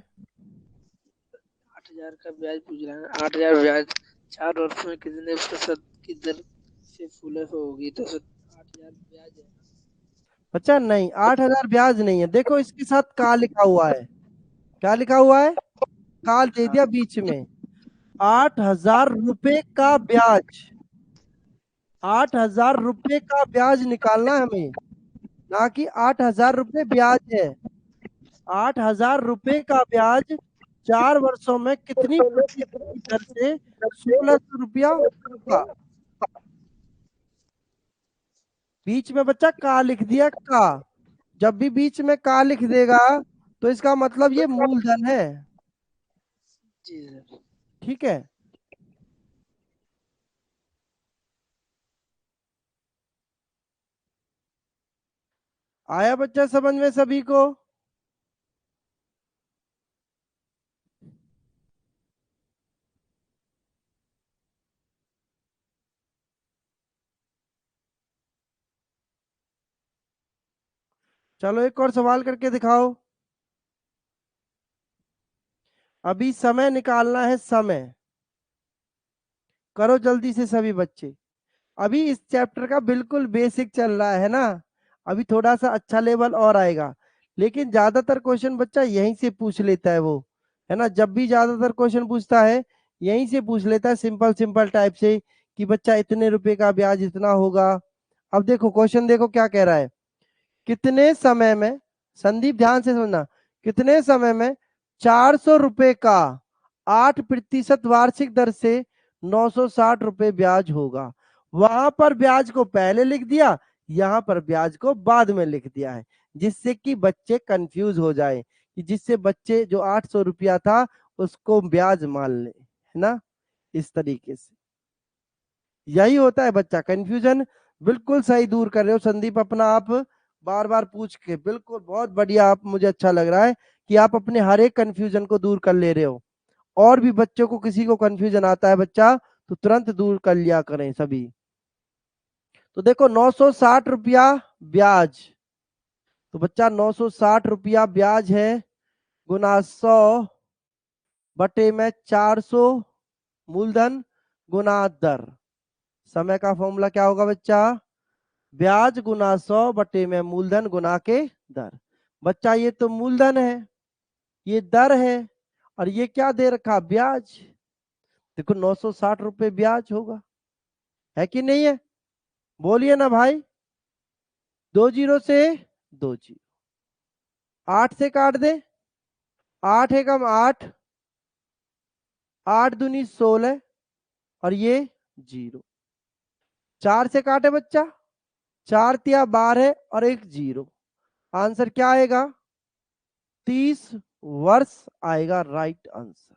8,000 का ब्याज पूछ रहा है। 8,000 ब्याज 4 वर्ष में कितने प्रतिशत की दर से फुलस होगी? तो 8,000 ब्याज है। बच्चा नहीं, 8,000 ब्याज नहीं है। देखो इसके साथ का लिखा हुआ है, क्या लिखा हुआ है, काल दे दिया बीच में। 8,000 रुपए का ब्याज, 8,000 रुपए का ब्याज निकालना है हमें, ना कि 8,000 रुपए ब्याज है। 8,000 रुपए का ब्याज 4 वर्षों में कितनी प्रतिशत की दर से 1,600 रुपया होगा। बीच में बच्चा का लिख दिया का, जब भी बीच में का लिख देगा तो इसका मतलब ये मूलधन है। जी सर। ठीक है, आया बच्चा समझ में सभी को? चलो एक और सवाल करके दिखाओ। अभी समय निकालना है, समय करो जल्दी से सभी बच्चे। अभी इस चैप्टर का बिल्कुल बेसिक चल रहा है ना, अभी थोड़ा सा अच्छा लेवल और आएगा, लेकिन ज्यादातर क्वेश्चन बच्चा यहीं से पूछ लेता है वो, है ना। जब भी ज्यादातर क्वेश्चन पूछता है यहीं से पूछ लेता है, सिंपल सिंपल टाइप से कि बच्चा इतने रुपए का ब्याज इतना होगा। अब देखो क्वेश्चन, देखो क्या कह रहा है, कितने समय में, संदीप ध्यान से सुनना, कितने समय में 400 रुपए का 8% वार्षिक दर से 960 रुपए ब्याज होगा। वहां पर ब्याज को पहले लिख दिया, यहां पर ब्याज को बाद में लिख दिया है, जिससे कि बच्चे कंफ्यूज हो जाए, कि जिससे बच्चे जो 800 रुपया था उसको ब्याज मान ले, है ना। इस तरीके से यही होता है बच्चा, कंफ्यूजन बिल्कुल सही दूर कर रहे हो संदीप अपना आप, बार बार पूछ के, बिल्कुल बहुत बढ़िया। आप, मुझे अच्छा लग रहा है कि आप अपने हर एक कंफ्यूजन को दूर कर ले रहे हो। और भी बच्चों को किसी को कंफ्यूजन आता है बच्चा, तो तुरंत दूर कर लिया करें सभी। तो देखो 960 रुपया ब्याज, तो बच्चा 960 रुपया ब्याज है, गुना 100 बटे में 400 मूलधन गुना दर। समय का फॉर्मूला क्या होगा बच्चा, ब्याज गुना 100 बटे में मूलधन गुना के दर। बच्चा ये तो मूलधन है, ये दर है, और ये क्या दे रखा ब्याज। देखो 960 रुपए ब्याज होगा, है कि नहीं है? बोलिए ना भाई। 2 जीरो से 2 जीरो, 8 से काट दे, 8 एकम 8, 8 दूनी 16, और ये 0, 4 से काटे बच्चा, 4 तिया 12 और एक 0। आंसर क्या आएगा 30 वर्ष आएगा राइट आंसर।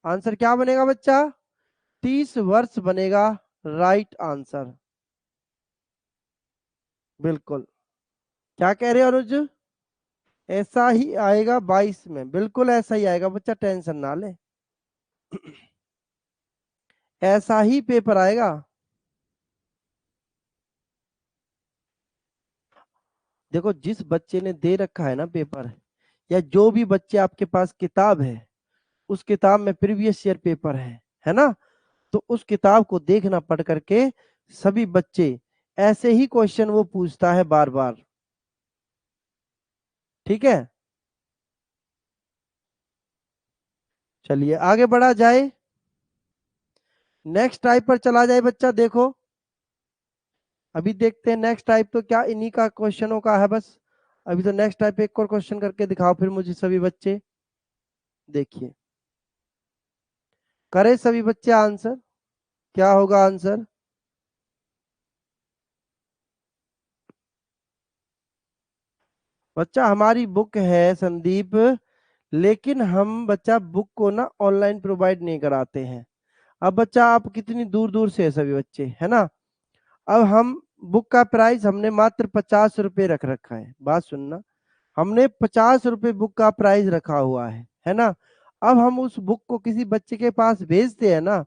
आंसर क्या बनेगा बच्चा 30 वर्ष बनेगा राइट आंसर। बिल्कुल, क्या कह रहे हो अनुज, ऐसा ही आएगा 22 में, बिल्कुल ऐसा ही आएगा बच्चा, टेंशन ना ले, ऐसा ही पेपर आएगा। देखो जिस बच्चे ने दे रखा है ना पेपर, या जो भी बच्चे आपके पास किताब है, उस किताब में प्रीवियस ईयर पेपर है ना, तो उस किताब को देखना पढ़ करके सभी बच्चे ऐसे ही क्वेश्चन वो पूछता है बार बार। ठीक है, चलिए आगे बढ़ा जाए, नेक्स्ट टाइप पर चला जाए बच्चा। देखो अभी देखते हैं नेक्स्ट टाइप तो क्या इन्हीं का क्वेश्चनों का है बस। अभी तो नेक्स्ट टाइप एक और क्वेश्चन करके दिखाओ फिर मुझे सभी बच्चे। देखिए करें सभी बच्चे आंसर, क्या होगा आंसर। बच्चा हमारी बुक है संदीप, लेकिन हम बच्चा बुक को ना ऑनलाइन प्रोवाइड नहीं कराते हैं। अब बच्चा आप कितनी दूर दूर से है सभी बच्चे, है ना। अब हम बुक का प्राइस हमने मात्र 50 रुपए रख रखा है, बात सुनना, हमने 50 रुपए बुक का प्राइस रखा हुआ है ना। अब हम उस बुक को किसी बच्चे के पास भेजते हैं ना,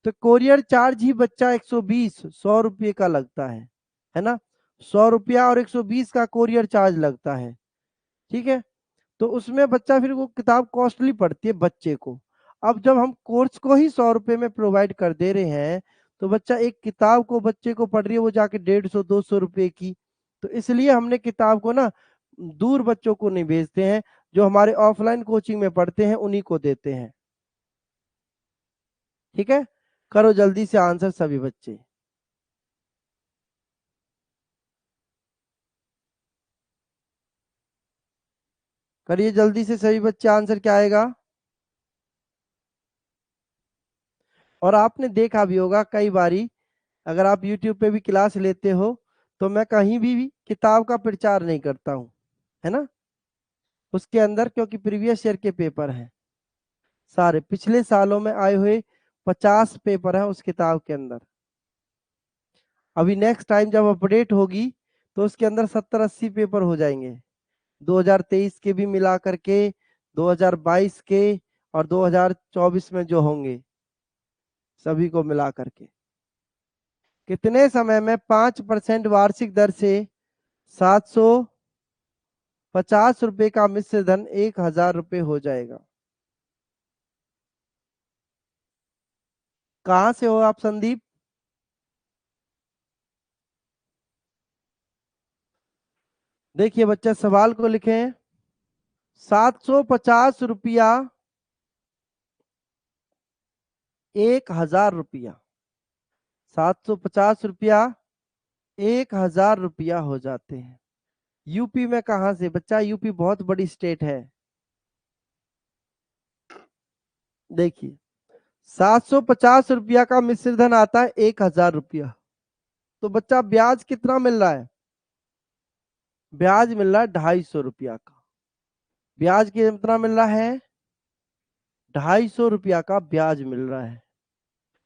तो कोरियर चार्ज ही बच्चा 120 100 रुपये का लगता है ना। 100 रुपया और 120 का कोरियर चार्ज लगता है। ठीक है, तो उसमें बच्चा फिर वो किताब कॉस्टली पड़ती है बच्चे को। अब जब हम कोर्स को ही 100 रुपए में प्रोवाइड कर दे रहे हैं, तो बच्चा एक किताब को बच्चे को पढ़ रही है वो जाके 150 200 रुपए की। तो इसलिए हमने किताब को ना दूर बच्चों को नहीं भेजते हैं, जो हमारे ऑफलाइन कोचिंग में पढ़ते हैं उन्हीं को देते हैं। ठीक है, करो जल्दी से आंसर सभी बच्चे। करिए जल्दी से सभी बच्चे, आंसर क्या आएगा। और आपने देखा भी होगा कई बारी, अगर आप YouTube पे भी क्लास लेते हो, तो मैं कहीं भी किताब का प्रचार नहीं करता हूँ, है ना। उसके अंदर क्योंकि प्रीवियस ईयर के पेपर हैं, सारे पिछले सालों में आए हुए 50 पेपर हैं उस किताब के अंदर। अभी नेक्स्ट टाइम जब अपडेट होगी तो उसके अंदर 70 80 पेपर हो जाएंगे, 2023 के भी मिला करके, 2022 के और 2024 में जो होंगे सभी को मिला करके। कितने समय में 5% वार्षिक दर से 750 रुपए का मिश्र धन 1000 रुपए हो जाएगा। कहां से हो आप संदीप। देखिए बच्चा सवाल को लिखें, 750 रुपया 1000 रुपया, 750 रुपया 1000 रुपया हो जाते हैं। यूपी में कहां से बच्चा, यूपी बहुत बड़ी स्टेट है। देखिए 750 रुपया का मिश्र धन आता है 1000 रुपया, तो बच्चा ब्याज कितना मिल रहा है, ब्याज मिल रहा है 250 रुपया का। ब्याज कितना मिल रहा है, 250 रुपया का ब्याज मिल रहा है।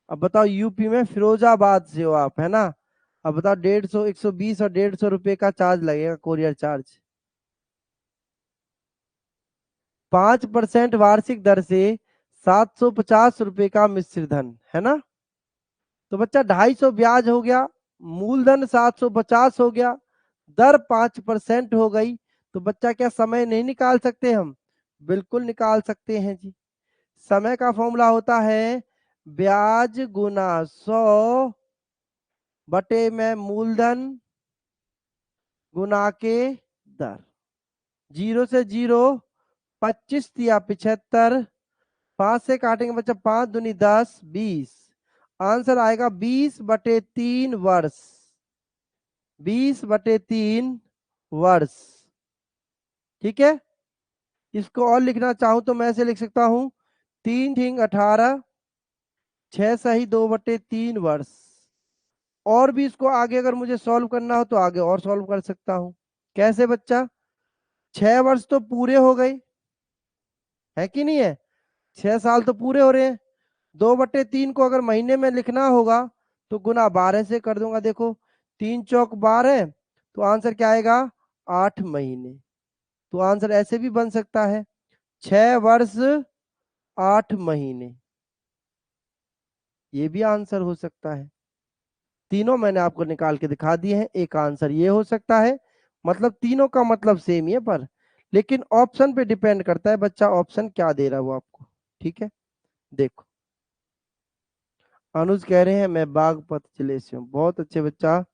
अब बताओ यूपी में फिरोजाबाद से हो आप, है ना। अब बताओ 150 120 और 150 रुपए का चार्ज लगेगा कोरियर चार्ज। 5% वार्षिक दर से 750 रुपए का मिश्र धन, है ना। तो बच्चा 250 ब्याज हो गया, मूलधन 750 हो गया, दर 5% हो गई। तो बच्चा क्या समय नहीं निकाल सकते हम, बिल्कुल निकाल सकते हैं जी। समय का फॉर्मूला होता है ब्याज गुना 100 बटे में मूलधन गुना के दर। 0 से 0, 25 या 75, 5 से काटेंगे बच्चा, 5 दूनी 10 20, आंसर आएगा 20/3 वर्ष, 20/3 वर्ष। ठीक है, इसको और लिखना चाहूं तो मैं ऐसे लिख सकता हूं, 3×18, 6×2/3 वर्ष। और भी इसको आगे अगर मुझे सॉल्व करना हो तो आगे और सॉल्व कर सकता हूं। कैसे बच्चा, 6 वर्ष तो पूरे हो गए, है कि नहीं है, 6 साल तो पूरे हो रहे हैं। 2/3 को अगर महीने में लिखना होगा तो गुना 12 से कर दूंगा। देखो 3×4 = 12, तो आंसर क्या आएगा, 8 महीने। तो आंसर ऐसे भी बन सकता है, 6 वर्ष 8 महीने, ये भी आंसर हो सकता है। तीनों मैंने आपको निकाल के दिखा दिए हैं, एक आंसर ये हो सकता है। मतलब तीनों का मतलब सेम ही है, पर लेकिन ऑप्शन पे डिपेंड करता है बच्चा ऑप्शन क्या दे रहा है वो आपको। ठीक है, देखो अनुज कह रहे हैं मैं बागपत जिले से हूँ, बहुत अच्छे बच्चा,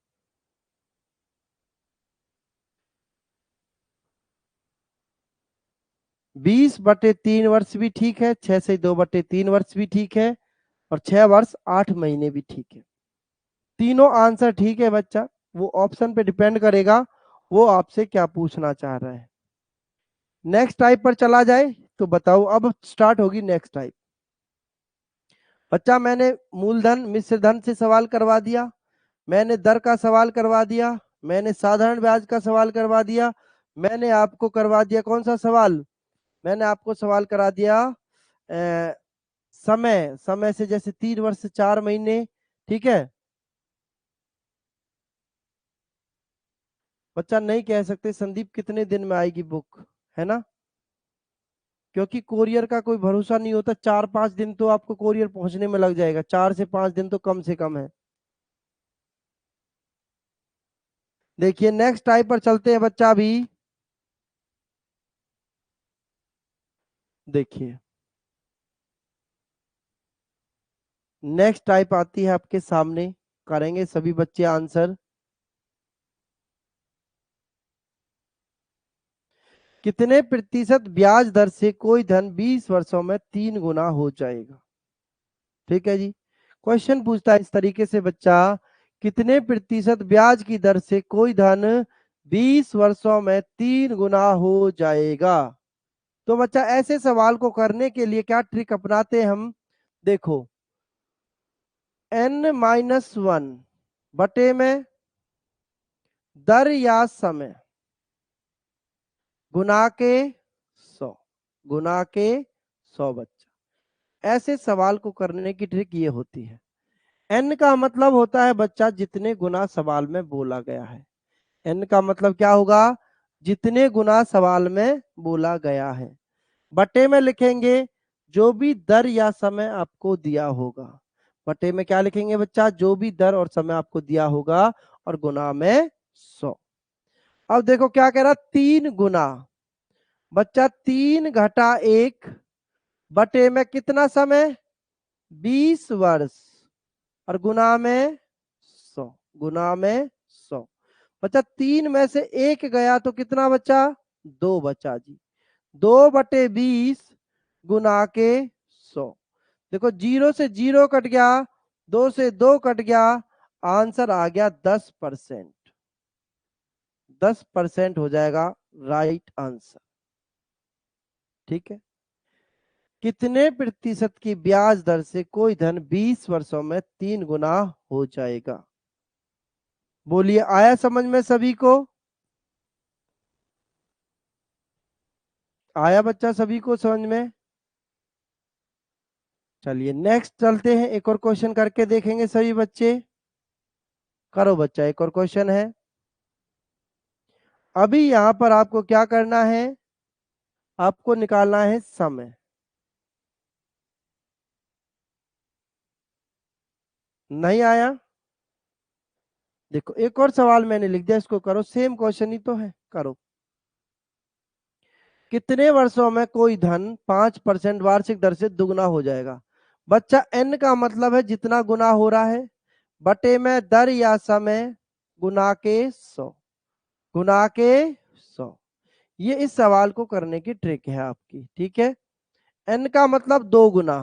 20/3 वर्ष भी ठीक है, 6 से 2/3 वर्ष भी ठीक है, और 6 वर्ष 8 महीने भी ठीक है। तीनों आंसर ठीक है बच्चा, वो ऑप्शन पे डिपेंड करेगा वो आपसे क्या पूछना चाह रहा है। नेक्स्ट टाइप पर चला जाए तो बताओ, अब स्टार्ट होगी नेक्स्ट टाइप। बच्चा मैंने मूलधन मिश्र धन से सवाल करवा दिया, मैंने दर का सवाल करवा दिया, मैंने साधारण ब्याज का सवाल करवा दिया, मैंने आपको करवा दिया कौन सा सवाल, मैंने आपको सवाल करा दिया समय, समय से जैसे 3 वर्ष से 4 महीने, ठीक है। बच्चा नहीं कह सकते संदीप कितने दिन में आएगी बुक, है ना, क्योंकि कोरियर का कोई भरोसा नहीं होता, 4-5 दिन तो आपको कोरियर पहुंचने में लग जाएगा, 4 से 5 दिन तो कम से कम है। देखिए नेक्स्ट टाइप पर चलते हैं बच्चा अभी। देखिए नेक्स्ट टाइप आती है आपके सामने, करेंगे सभी बच्चे आंसर। कितने प्रतिशत ब्याज दर से कोई धन 20 वर्षों में 3 गुना हो जाएगा। ठीक है जी, क्वेश्चन पूछता है इस तरीके से बच्चा, कितने प्रतिशत ब्याज की दर से कोई धन 20 वर्षों में 3 गुना हो जाएगा। तो बच्चा ऐसे सवाल को करने के लिए क्या ट्रिक अपनाते हैं हम, देखो n-1 बटे में दर या समय गुना के 100, गुना के 100 बच्चा, ऐसे सवाल को करने की ट्रिक ये होती है। n का मतलब होता है बच्चा जितने गुना सवाल में बोला गया है, n का मतलब क्या होगा, जितने गुना सवाल में बोला गया है, बटे में लिखेंगे जो भी दर या समय आपको दिया होगा, बटे में क्या लिखेंगे बच्चा, जो भी दर और समय आपको दिया होगा, और गुना में 100। अब देखो क्या कह रहा, 3 गुना, बच्चा 3 घटा 1 बटे में कितना समय, 20 वर्ष, और गुना में 100, गुना में 100। बच्चा 3 में से 1 गया तो कितना बचा, 2 बचा जी, 2/20 गुना के 100। देखो 0 से 0 कट गया, 2 से 2 कट गया, आंसर आ गया 10%, 10% हो जाएगा राइट आंसर। ठीक है, कितने प्रतिशत की ब्याज दर से कोई धन 20 वर्षों में 3 गुना हो जाएगा। बोलिए आया समझ में सभी को, आया बच्चा सभी को समझ में। चलिए नेक्स्ट चलते हैं, एक और क्वेश्चन करके देखेंगे सभी बच्चे। करो बच्चा, एक और क्वेश्चन है। अभी यहां पर आपको क्या करना है, आपको निकालना है समय। नहीं आया, देखो एक और सवाल मैंने लिख दिया, इसको करो, सेम क्वेश्चन ही तो है, करो। कितने वर्षों में कोई धन 5% वार्षिक दर से दुगना हो जाएगा। बच्चा n का मतलब है जितना गुना हो रहा है, बटे में दर या समय गुना के 100, गुना के 100। ये इस सवाल को करने की ट्रिक है आपकी। ठीक है, n का मतलब 2 गुना,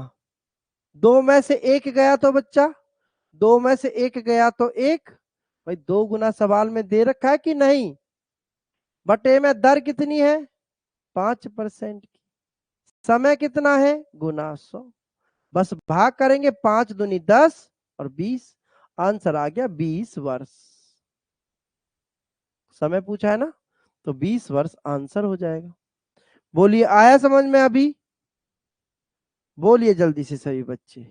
2 में से 1 गया तो बच्चा, 2 में से 1 गया तो 1, भाई 2 गुना सवाल में दे रखा है कि नहीं, बटे में दर कितनी है 5% की, समय कितना है गुना 100, बस भाग करेंगे, 5 दूनी 10 और 20, आंसर आ गया 20 वर्ष। समय पूछा है ना, तो 20 वर्ष आंसर हो जाएगा। बोलिए आया समझ में अभी, बोलिए जल्दी से सभी बच्चे,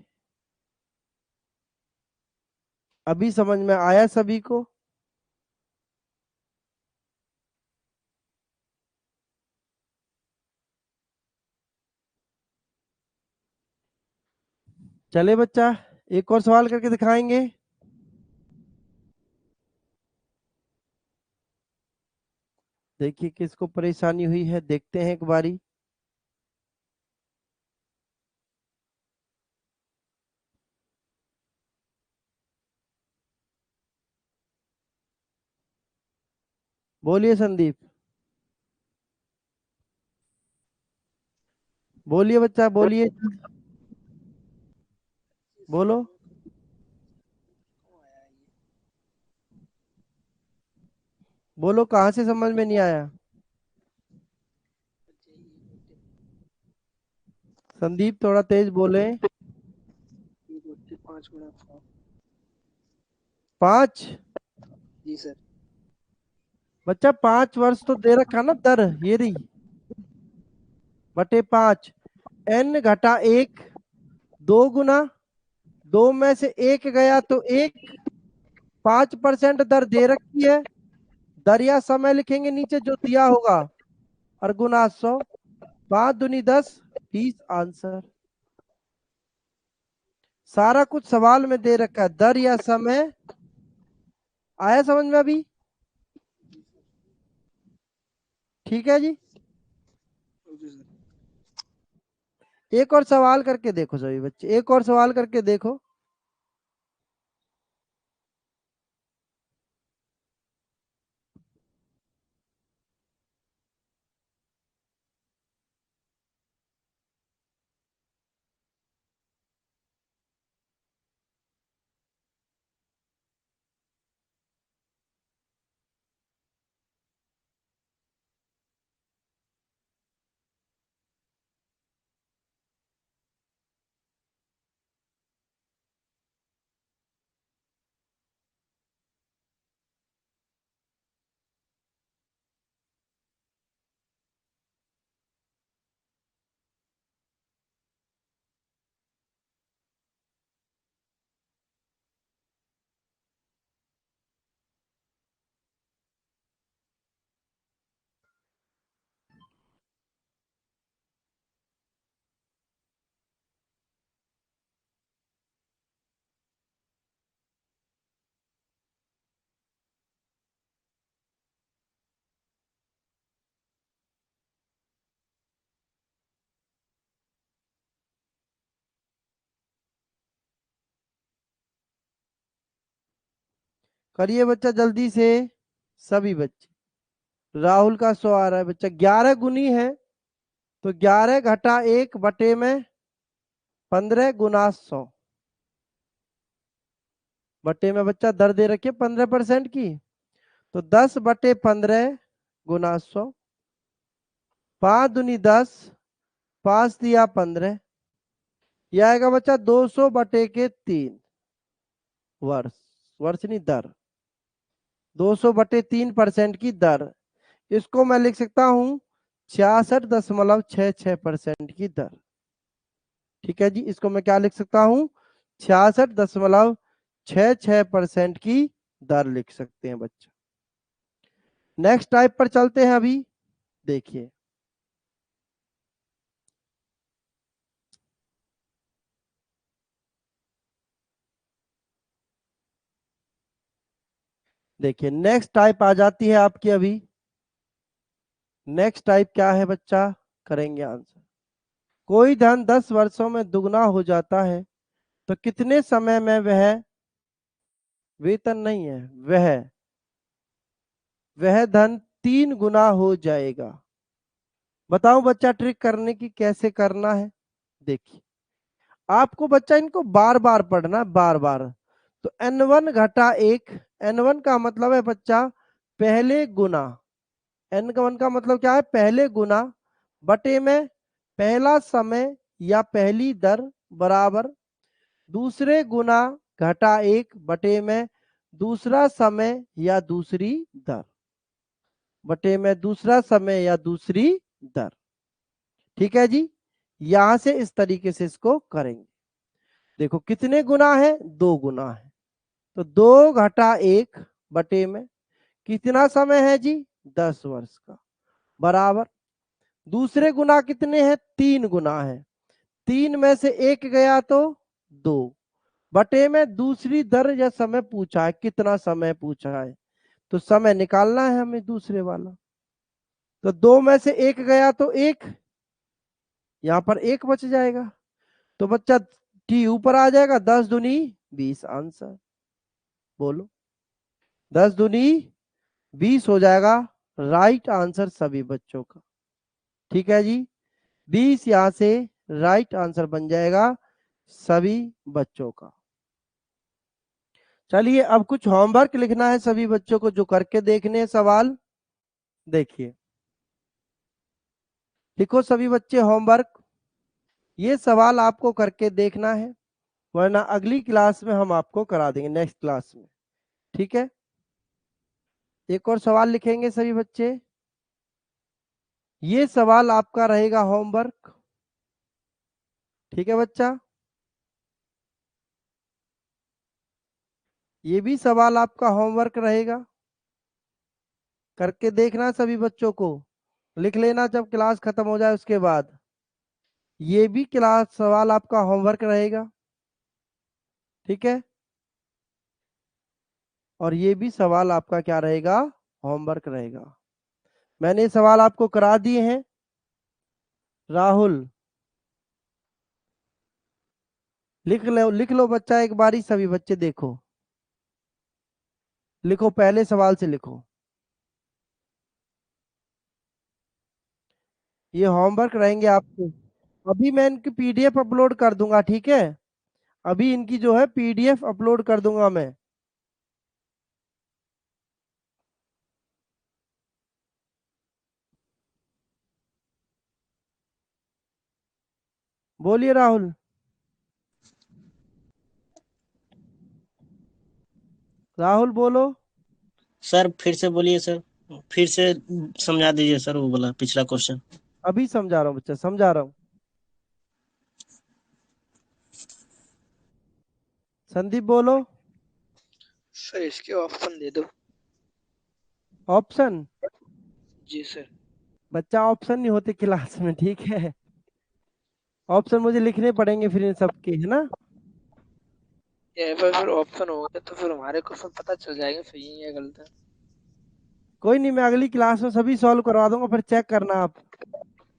अभी समझ में आया सभी को। चले बच्चा, एक और सवाल करके दिखाएंगे। देखिए किसको परेशानी हुई है, देखते हैं एक बारी। बोलिए संदीप। बोलिए बच्चा, बोलिए, बोलो। बोलो, कहाँ से समझ में नहीं आया? संदीप थोड़ा तेज बोले। 5 गुना 100। 5। जी सर। बच्चा 5 वर्ष तो दे रखा ना दर, ये रही, बटे 5। n घटा 1, 2 गुना, 2 में से 1 गया तो 1, 5% दर दे रखी है। दर या समय लिखेंगे नीचे जो दिया होगा, और गुना 100, 5 दूनी 10, 20 आंसर। सारा कुछ सवाल में दे रखा है, दर या समय। आया समझ में अभी? ठीक है जी। जी सर। एक और सवाल करके देखो सभी बच्चे, एक और सवाल करके देखो। करिए बच्चा जल्दी से, सभी बच्चे। राहुल का 100 आ रहा है बच्चा। 11 गुनी है, तो 11 घटा 1 बटे में 15 गुना 100, बटे में बच्चा दर दे रखिए 15% की, तो 10 बटे 15 गुना 100, 5 दूनी 10, 5 दिया 15, यह आएगा बच्चा 200 बटे के 3 वर्ष। वर्ष नहीं, दर। 200 बटे 3% की दर, इसको मैं लिख सकता हूं 66.66% की दर। ठीक है जी, इसको मैं क्या लिख सकता हूं? 66.66% की दर लिख सकते हैं बच्चा। नेक्स्ट टाइप पर चलते हैं अभी, देखिए। देखिए नेक्स्ट टाइप आ जाती है आपकी अभी। नेक्स्ट टाइप क्या है बच्चा? करेंगे आंसर। कोई धन 10 वर्षों में दुगना हो जाता है, तो कितने समय में वह, वेतन नहीं है, वह धन 3 गुना हो जाएगा। बताओ बच्चा, ट्रिक करने की कैसे करना है? देखिए, आपको बच्चा इनको बार बार पढ़ना है, बार बार। तो n1 घटा 1, n1 का मतलब है बच्चा पहले गुना, n1 का मतलब क्या है? पहले गुना, बटे में पहला समय या पहली दर, बराबर दूसरे गुना घटा 1 बटे में दूसरा समय या दूसरी दर, बटे में दूसरा समय या दूसरी दर। ठीक है जी, यहां से इस तरीके से इसको करेंगे। देखो कितने गुना है? 2 गुना है, तो 2 घटा 1 बटे में कितना समय है जी? 10 वर्ष का, बराबर दूसरे गुना कितने हैं? 3 गुना है, 3 में से 1 गया तो 2, बटे में दूसरी दर या समय पूछा है, कितना समय पूछा है, तो समय निकालना है हमें दूसरे वाला। तो 2 में से 1 गया तो 1, यहां पर 1 बच जाएगा, तो बच्चा टी ऊपर आ जाएगा, 10 दूनी 20 आंसर। बोलो, 10 दूनी 20 हो जाएगा राइट आंसर सभी बच्चों का। ठीक है जी, 20 यहां से राइट आंसर बन जाएगा सभी बच्चों का। चलिए अब कुछ होमवर्क लिखना है सभी बच्चों को, जो करके देखने हैं सवाल। देखिए लिखो सभी बच्चे होमवर्क। ये सवाल आपको करके देखना है, वरना अगली क्लास में हम आपको करा देंगे, नेक्स्ट क्लास में। ठीक है, एक और सवाल लिखेंगे सभी बच्चे। ये सवाल आपका रहेगा होमवर्क। ठीक है बच्चा, ये भी सवाल आपका होमवर्क रहेगा, करके देखना सभी बच्चों को। लिख लेना जब क्लास खत्म हो जाए उसके बाद। ये भी क्लास सवाल आपका होमवर्क रहेगा। ठीक है, और ये भी सवाल आपका क्या रहेगा, होमवर्क रहेगा। मैंने सवाल आपको करा दिए हैं। राहुल लिख लो बच्चा एक बारी, सभी बच्चे देखो, लिखो पहले सवाल से लिखो। ये होमवर्क रहेंगे आपके। अभी मैं इनकी पीडीएफ अपलोड कर दूंगा। ठीक है, अभी इनकी जो है पीडीएफ अपलोड कर दूंगा मैं। बोलिए राहुल। राहुल बोलो। सर फिर से बोलिए सर, फिर से समझा दीजिए सर, वो बोला पिछला क्वेश्चन। अभी समझा रहा हूँ बच्चा, समझा रहा हूँ। संदीप बोलो। सर इसके ऑप्शन दे दो। ऑप्शन? जी सर। बच्चा ऑप्शन नहीं होते क्लास में, ठीक है। ऑप्शन मुझे लिखने पड़ेंगे फिर इन सबके, है ना। ये फिर ऑप्शन हो गया तो फिर हमारे को सब पता चल जाएगा सही है या गलत है। कोई नहीं, मैं अगली क्लास में सभी सॉल्व करवा दूंगा, फिर चेक करना आप।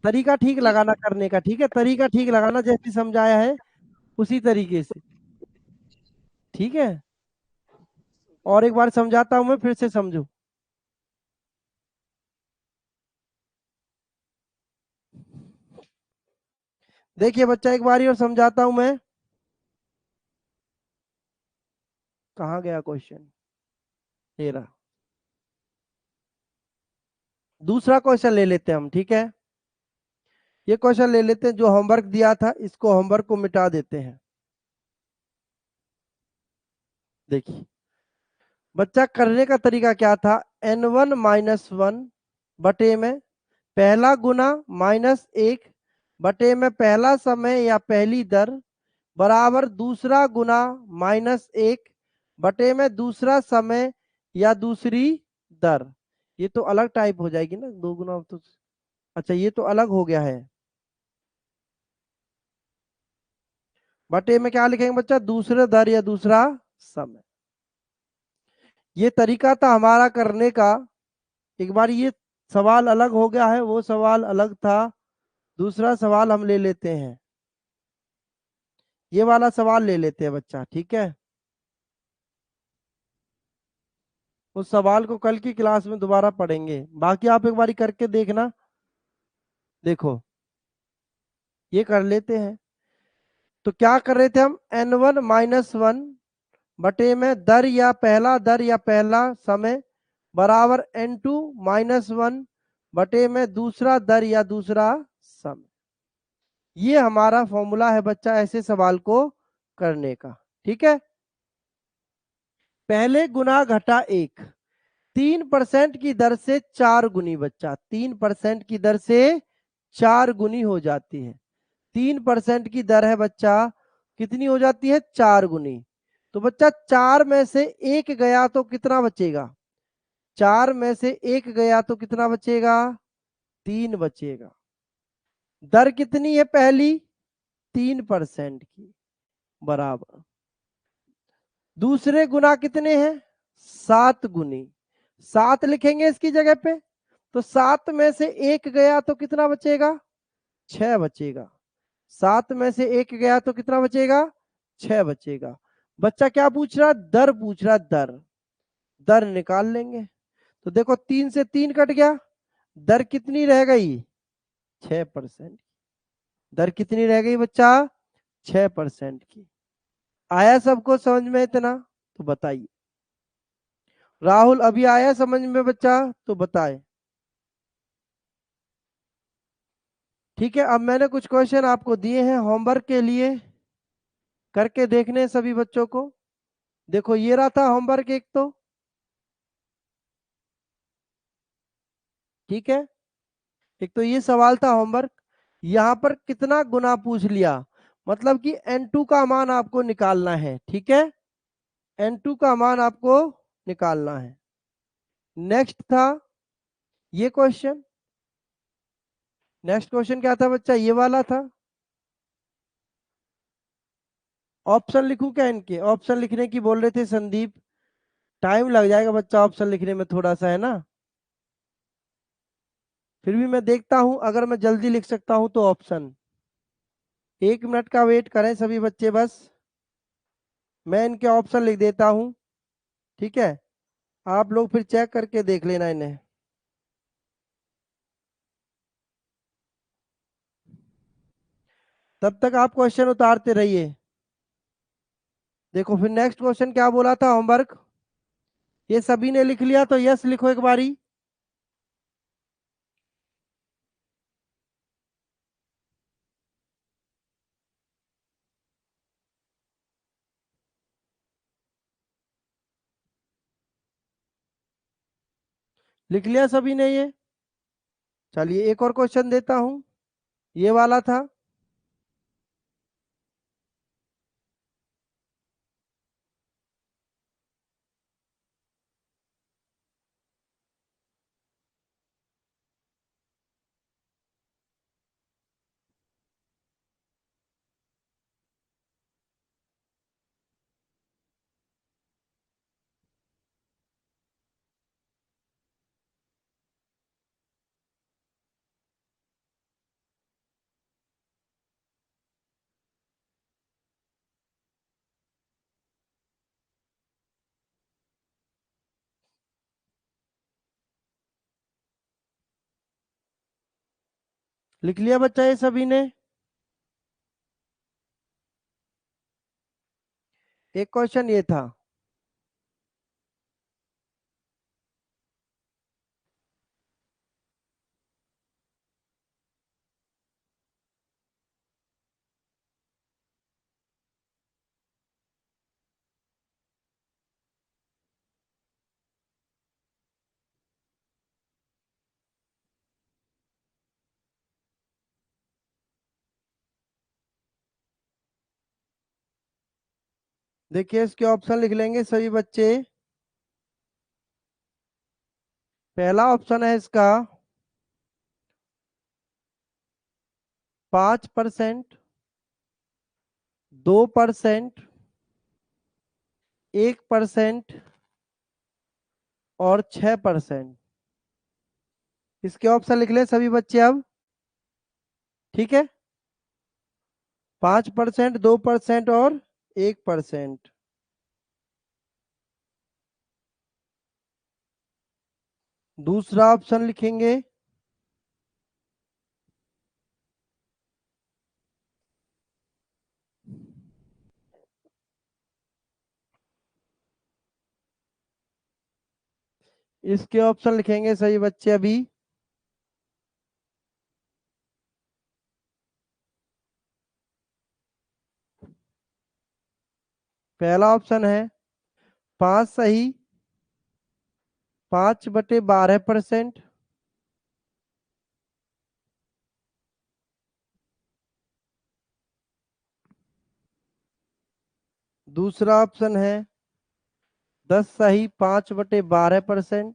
तरीका ठीक जी लगाना करने का, ठीक है, तरीका ठीक लगाना, जैसे समझाया है उसी तरीके से। ठीक है, और एक बार समझाता हूं मैं, फिर से समझो। देखिए बच्चा, एक बार और समझाता हूं मैं। कहाँ गया क्वेश्चन, ये रहा। दूसरा क्वेश्चन ले लेते हैं हम, ठीक है। ये क्वेश्चन ले लेते हैं, जो होमवर्क दिया था, इसको होमवर्क को मिटा देते हैं। देखिए बच्चा, करने का तरीका क्या था। n1 -1 बटे में पहला गुना -1 बटे में पहला समय या पहली दर बराबर दूसरा गुना -1 बटे में दूसरा समय या दूसरी दर। ये तो अलग टाइप हो जाएगी ना, दो गुना तो। अच्छा, ये तो अलग हो गया है। बटे में क्या लिखेंगे बच्चा, दूसरा दर या दूसरा समय। ये तरीका था हमारा करने का। एक बार ये सवाल अलग हो गया है, वो सवाल अलग था। दूसरा सवाल हम ले लेते हैं, ये वाला सवाल ले लेते हैं बच्चा, ठीक है। उस सवाल को कल की क्लास में दोबारा पढ़ेंगे, बाकी आप एक बार करके देखना। देखो ये कर लेते हैं। तो क्या कर रहे थे हम, n1 -1 बटे में दर या पहला समय बराबर n2 -1 बटे में दूसरा दर या दूसरा समय। ये हमारा फॉर्मूला है बच्चा ऐसे सवाल को करने का। ठीक है, पहले गुना घटा 1, 3% की दर से 4 गुनी बच्चा, 3% की दर से 4 गुनी हो जाती है। 3% की दर है बच्चा, कितनी हो जाती है, 4 गुनी। तो बच्चा 4 में से 1 गया तो कितना बचेगा, 4 में से 1 गया तो कितना बचेगा, 3 बचेगा। दर कितनी है पहली, 3% की, बराबर दूसरे गुना कितने हैं, 7 गुनी। 7 लिखेंगे इसकी जगह पे, तो 7 में से 1 गया तो कितना बचेगा, 6 बचेगा। 7 में से 1 गया तो कितना बचेगा, 6 बचेगा। बच्चा क्या पूछ रहा, दर पूछ रहा, दर। दर निकाल लेंगे। तो देखो 3 से 3 कट गया, दर कितनी रह गई, 6%। दर कितनी रह गई बच्चा? 6% की। आया सबको समझ में इतना? तो बताइए। राहुल अभी आया समझ में बच्चा? तो बताए। ठीक है, अब मैंने कुछ क्वेश्चन आपको दिए हैं होमवर्क के लिए, करके देखने हैं सभी बच्चों को। देखो ये रहा था होमवर्क एक तो, ठीक है। एक तो ये सवाल था होमवर्क। यहाँ पर कितना गुना पूछ लिया, मतलब कि N2 का मान आपको निकालना है, ठीक है। N2 का मान आपको निकालना है। नेक्स्ट था ये क्वेश्चन। नेक्स्ट क्वेश्चन क्या था बच्चा? ये वाला था। ऑप्शन लिखूं क्या इनके? ऑप्शन लिखने की बोल रहे थे संदीप। टाइम लग जाएगा बच्चा ऑप्शन लिखने में थोड़ा सा, है ना। फिर भी मैं देखता हूं, अगर मैं जल्दी लिख सकता हूं तो ऑप्शन। 1 मिनट का वेट करें सभी बच्चे बस, मैं इनके ऑप्शन लिख देता हूं, ठीक है। आप लोग फिर चेक करके देख लेना इन्हें। तब तक आप क्वेश्चन उतारते रहिए। देखो फिर नेक्स्ट क्वेश्चन क्या बोला था होमवर्क, ये सभी ने लिख लिया तो यस लिखो एक बारी। लिख लिया सभी ने ये? चलिए एक और क्वेश्चन देता हूं, ये वाला था। लिख लिया बच्चा ये सभी ने? एक क्वेश्चन ये था। देखिए इसके ऑप्शन लिख लेंगे सभी बच्चे। पहला ऑप्शन है इसका 5%, 2%, 1% और 6%। इसके ऑप्शन लिख ले सभी बच्चे अब, ठीक है। 5%, 2% और 1%। दूसरा ऑप्शन लिखेंगे इसके ऑप्शन लिखेंगे सभी बच्चे अभी। पहला ऑप्शन है 5 सही, 5/12%। दूसरा ऑप्शन है 10 सही, 5/12%।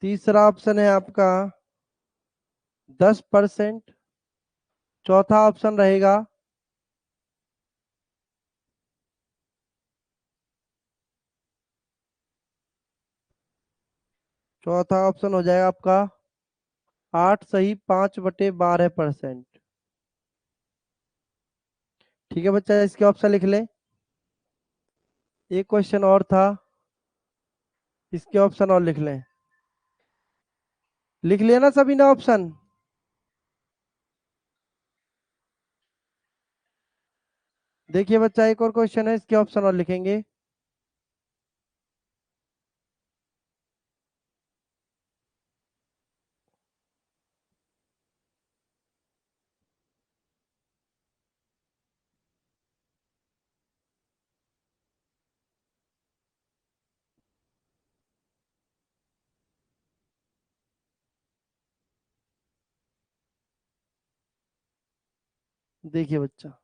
तीसरा ऑप्शन है आपका 10%। चौथा ऑप्शन रहेगा चौथा ऑप्शन हो जाएगा आपका 8 सही, 5/12%। ठीक है बच्चा, इसके ऑप्शन लिख ले। एक क्वेश्चन और था, इसके ऑप्शन और लिख लें। लिख लिया ना सभी ने ऑप्शन? देखिए बच्चा, एक और क्वेश्चन है, इसके ऑप्शन और लिखेंगे। देखिए बच्चा,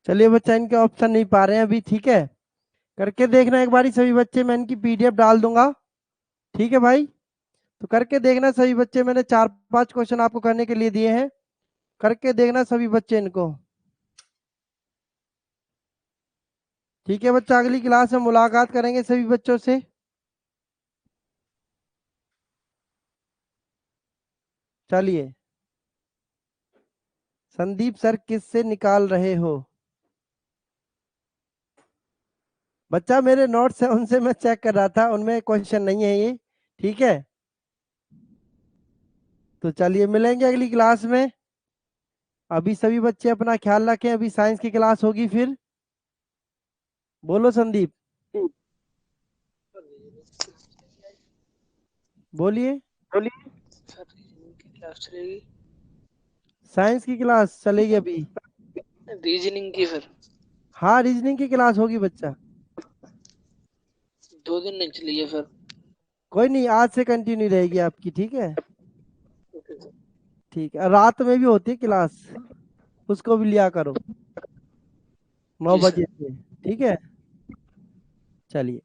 चलिए बच्चा, इनके ऑप्शन नहीं पा रहे हैं अभी, ठीक है। करके देखना एक बारी सभी बच्चे, मैं इनकी पीडीएफ डाल दूंगा, ठीक है भाई। तो करके देखना सभी बच्चे, मैंने 4-5 क्वेश्चन आपको करने के लिए दिए हैं, करके देखना सभी बच्चे इनको। ठीक है बच्चा, अगली क्लास में मुलाकात करेंगे सभी बच्चों से। चलिए, संदीप सर किससे निकाल रहे हो? बच्चा मेरे नोट्स है, उनसे मैं चेक कर रहा था, उनमें क्वेश्चन नहीं है ये, ठीक है। तो चलिए मिलेंगे अगली क्लास में। अभी सभी बच्चे अपना ख्याल रखें, अभी साइंस की क्लास होगी फिर। बोलो संदीप, बोलिए। सर रीजनिंग की क्लास चलेगी? साइंस की क्लास चलेगी अभी। रीजनिंग की सर? हाँ, रीजनिंग की क्लास होगी बच्चा। 2 दिन नहीं चली है सर। कोई नहीं, आज से कंटिन्यू रहेगी आपकी, ठीक है। Okay sir. ठीक है, रात में भी होती है क्लास, उसको भी लिया करो, 9 जी सर। बजे से, ठीक है। चलिए।